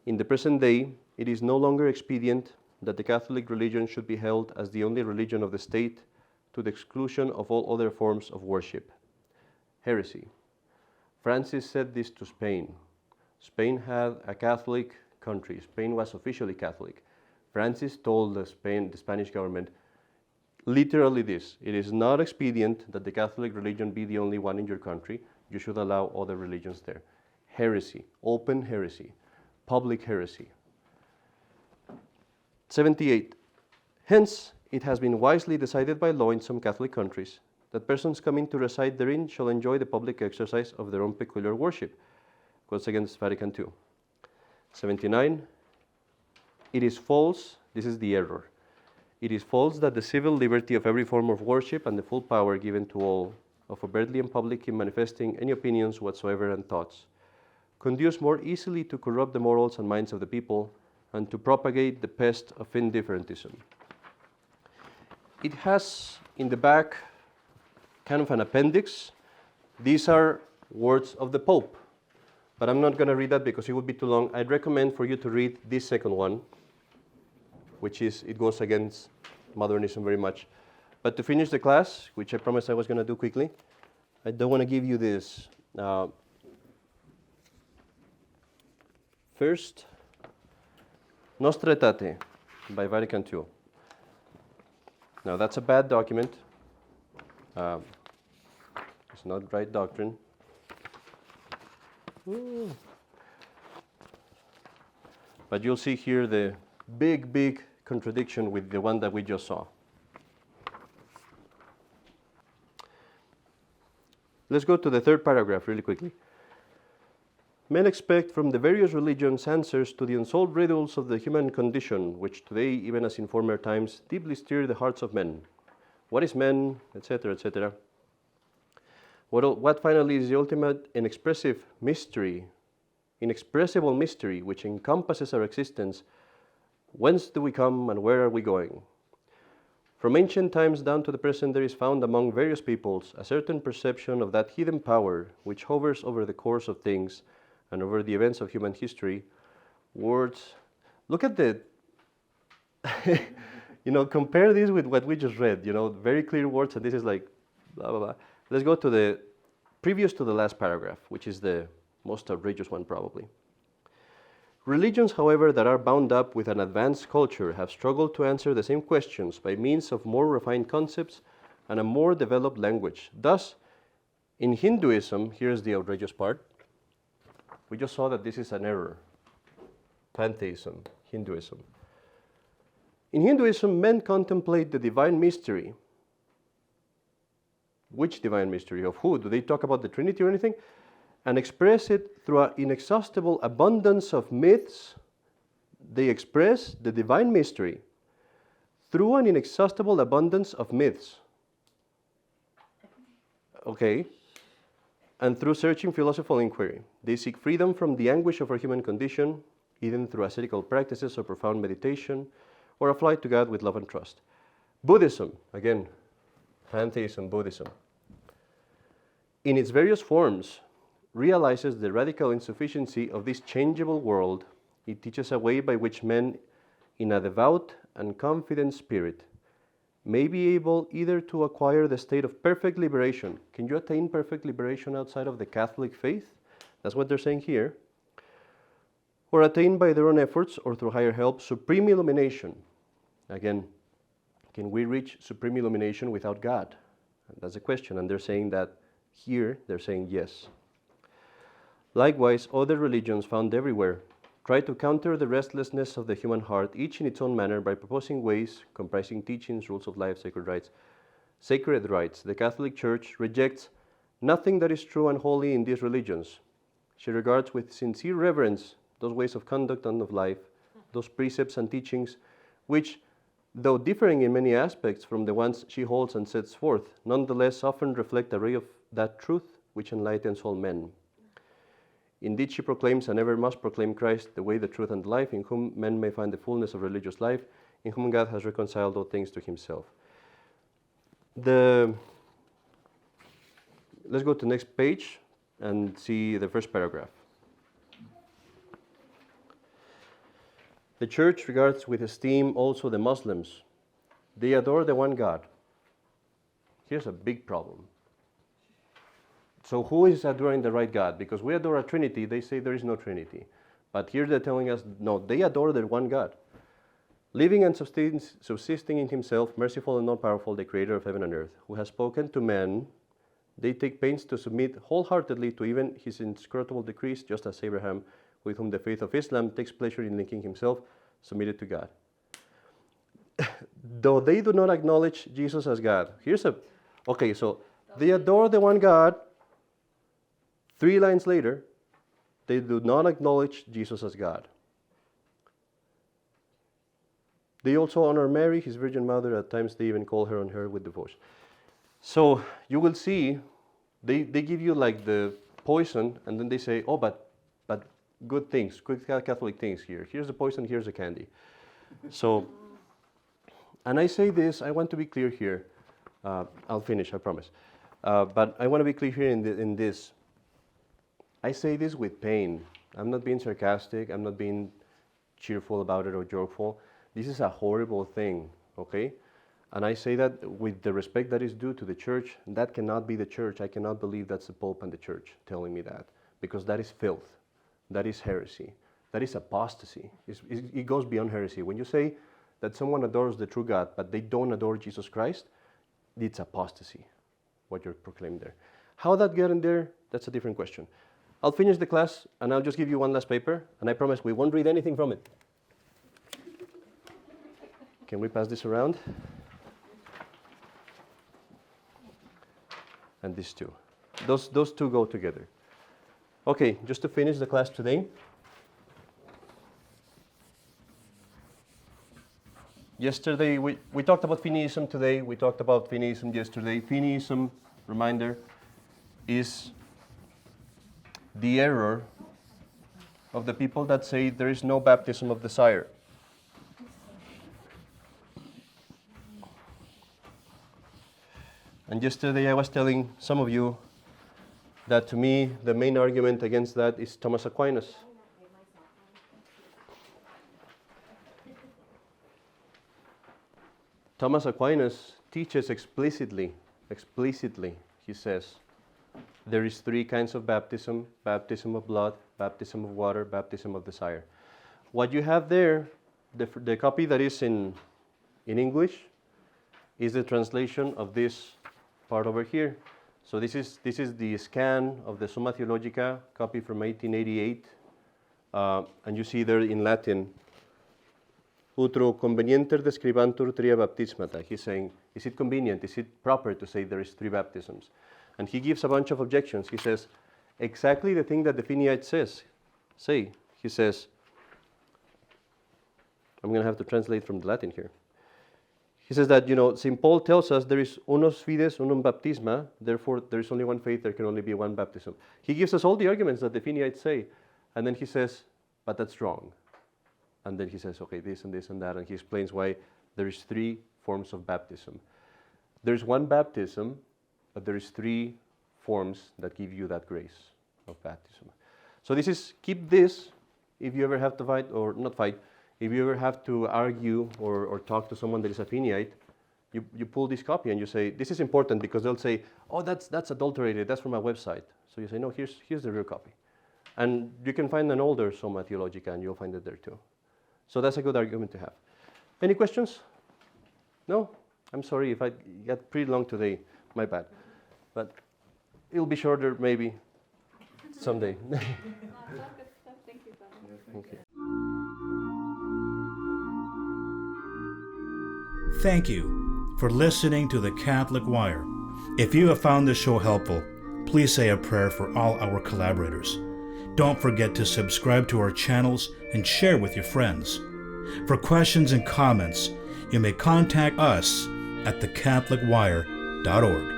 In the present day, it is no longer expedient that the Catholic religion should be held as the only religion of the state to the exclusion of all other forms of worship. Heresy. Francis said this to Spain. Spain had a Catholic country. Spain was officially Catholic. Francis told the Spanish government, literally this: it is not expedient that the Catholic religion be the only one in your country. You should allow other religions there. Heresy, open heresy, public heresy. 78. Hence, it has been wisely decided by law in some Catholic countries that persons coming to reside therein shall enjoy the public exercise of their own peculiar worship. Goes against Vatican II. 79. It is false, this is the error. It is false that the civil liberty of every form of worship and the full power given to all of overtly and public in manifesting any opinions whatsoever and thoughts conduce more easily to corrupt the morals and minds of the people and to propagate the pest of indifferentism. It has in the back kind of an appendix. These are words of the Pope, but I'm not going to read that because it would be too long. I'd recommend for you to read this second one, which is, it goes against modernism very much. But to finish the class, which I promised I was going to do quickly, I don't want to give you this. First, Nostra Aetate by Vatican II. Now that's a bad document. It's not right doctrine. But you'll see here the big contradiction with the one that we just saw. Let's go to the third paragraph really quickly. Men expect from the various religions answers to the unsolved riddles of the human condition, which today, even as in former times, deeply stir the hearts of men. What is man, etc., etc. What finally is the ultimate inexpressible mystery, which encompasses our existence? Whence do we come and where are we going? From ancient times down to the present, there is found among various peoples a certain perception of that hidden power which hovers over the course of things and over the events of human history. Words. Look at the, compare this with what we just read, very clear words, and this is like blah, blah, blah. Let's go to the previous to the last paragraph, which is the most outrageous one probably. Religions, however, that are bound up with an advanced culture have struggled to answer the same questions by means of more refined concepts and a more developed language. Thus, in Hinduism, here's the outrageous part. We just saw that this is an error. Pantheism, Hinduism. In Hinduism, men contemplate the divine mystery. Which divine mystery? Of who? Do they talk about the Trinity or anything? And express it through an inexhaustible abundance of myths. They express the divine mystery through an inexhaustible abundance of myths. Okay. And through searching philosophical inquiry. They seek freedom from the anguish of our human condition, either through ascetical practices or profound meditation, or a flight to God with love and trust. Buddhism, again, pantheism, Buddhism, in its various forms, realizes the radical insufficiency of this changeable world. It teaches a way by which men, in a devout and confident spirit, may be able either to acquire the state of perfect liberation. Can you attain perfect liberation outside of the Catholic faith? That's what they're saying here. Or attain by their own efforts or through higher help supreme illumination. Again, can we reach supreme illumination without God? That's the question, and they're saying that here, they're saying yes. Likewise, other religions found everywhere try to counter the restlessness of the human heart, each in its own manner, by proposing ways comprising teachings, rules of life, sacred rites. Sacred rites. The Catholic Church rejects nothing that is true and holy in these religions. She regards with sincere reverence those ways of conduct and of life, those precepts and teachings, which, though differing in many aspects from the ones she holds and sets forth, nonetheless often reflect a ray of that truth which enlightens all men. Indeed, she proclaims and ever must proclaim Christ, the way, the truth, and the life, in whom men may find the fullness of religious life, in whom God has reconciled all things to himself. Let's go to the next page and see the first paragraph. The Church regards with esteem also the Muslims. They adore the one God. Here's a big problem. So who is adoring the right God? Because we adore a Trinity, they say there is no Trinity. But here they're telling us, no, they adore the one God. Living and subsisting in himself, merciful and all-powerful, the creator of heaven and earth, who has spoken to man, they take pains to submit wholeheartedly to even his inscrutable decrees, just as Abraham, with whom the faith of Islam takes pleasure in linking himself, submitted to God. Though they do not acknowledge Jesus as God. So they adore the one God. 3 lines later, they do not acknowledge Jesus as God. They also honor Mary, his Virgin Mother. At times they even call her on her with devotion. So you will see, they give you like the poison, and then they say, oh, but good things, good Catholic things here. Here's the poison, here's the candy. So, and I say this, I want to be clear here. I'll finish, I promise. But I want to be clear here in this. I say this with pain. I'm not being sarcastic. I'm not being cheerful about it or joyful. This is a horrible thing, okay? And I say that with the respect that is due to the Church. That cannot be the Church. I cannot believe that's the Pope and the Church telling me that, because that is filth. That is heresy. That is apostasy. It goes beyond heresy. When you say that someone adores the true God, but they don't adore Jesus Christ, it's apostasy, what you're proclaiming there. How that got in there, that's a different question. I'll finish the class, and I'll just give you one last paper, and I promise we won't read anything from it. Can we pass this around? And this too. Those two go together. Okay, just to finish the class today. Yesterday, we talked about Fineism today. We talked about Fineism yesterday. Fineism, reminder, is the error of the people that say there is no baptism of desire. And yesterday I was telling some of you that to me the main argument against that is Thomas Aquinas. Thomas Aquinas teaches explicitly, he says, there is three kinds of baptism: baptism of blood, baptism of water, baptism of desire. What you have there, the copy that is in English, is the translation of this part over here. So this is the scan of the Summa Theologica, copy from 1888, and you see there in Latin, utro convenienter describantur tria baptismata. He's saying, is it convenient, is it proper to say there is three baptisms? And he gives a bunch of objections. He says, exactly the thing that the Finiites say. He says, I'm going to have to translate from the Latin here. He says that, St. Paul tells us there is unus fides, unum baptisma, therefore there is only one faith, there can only be one baptism. He gives us all the arguments that the Finiites say, and then he says, but that's wrong. And then he says, okay, this and this and that, and he explains why there is three forms of baptism. There's one baptism, but there is three forms that give you that grace of baptism. So keep this, if you ever have to fight, or not fight, if you ever have to argue or talk to someone that is a Finiite, you pull this copy and you say, this is important, because they'll say, oh, that's adulterated, that's from a website. So you say, no, here's the real copy. And you can find an older Summa Theologica, and you'll find it there too. So that's a good argument to have. Any questions? No? I'm sorry if I got pretty long today. My bad. But it'll be shorter maybe someday. No, it's all good stuff. Thank you, Father. Thank you. Thank you for listening to the Catholic Wire. If you have found this show helpful, please say a prayer for all our collaborators. Don't forget to subscribe to our channels and share with your friends. For questions and comments, you may contact us at thecatholicwire.org.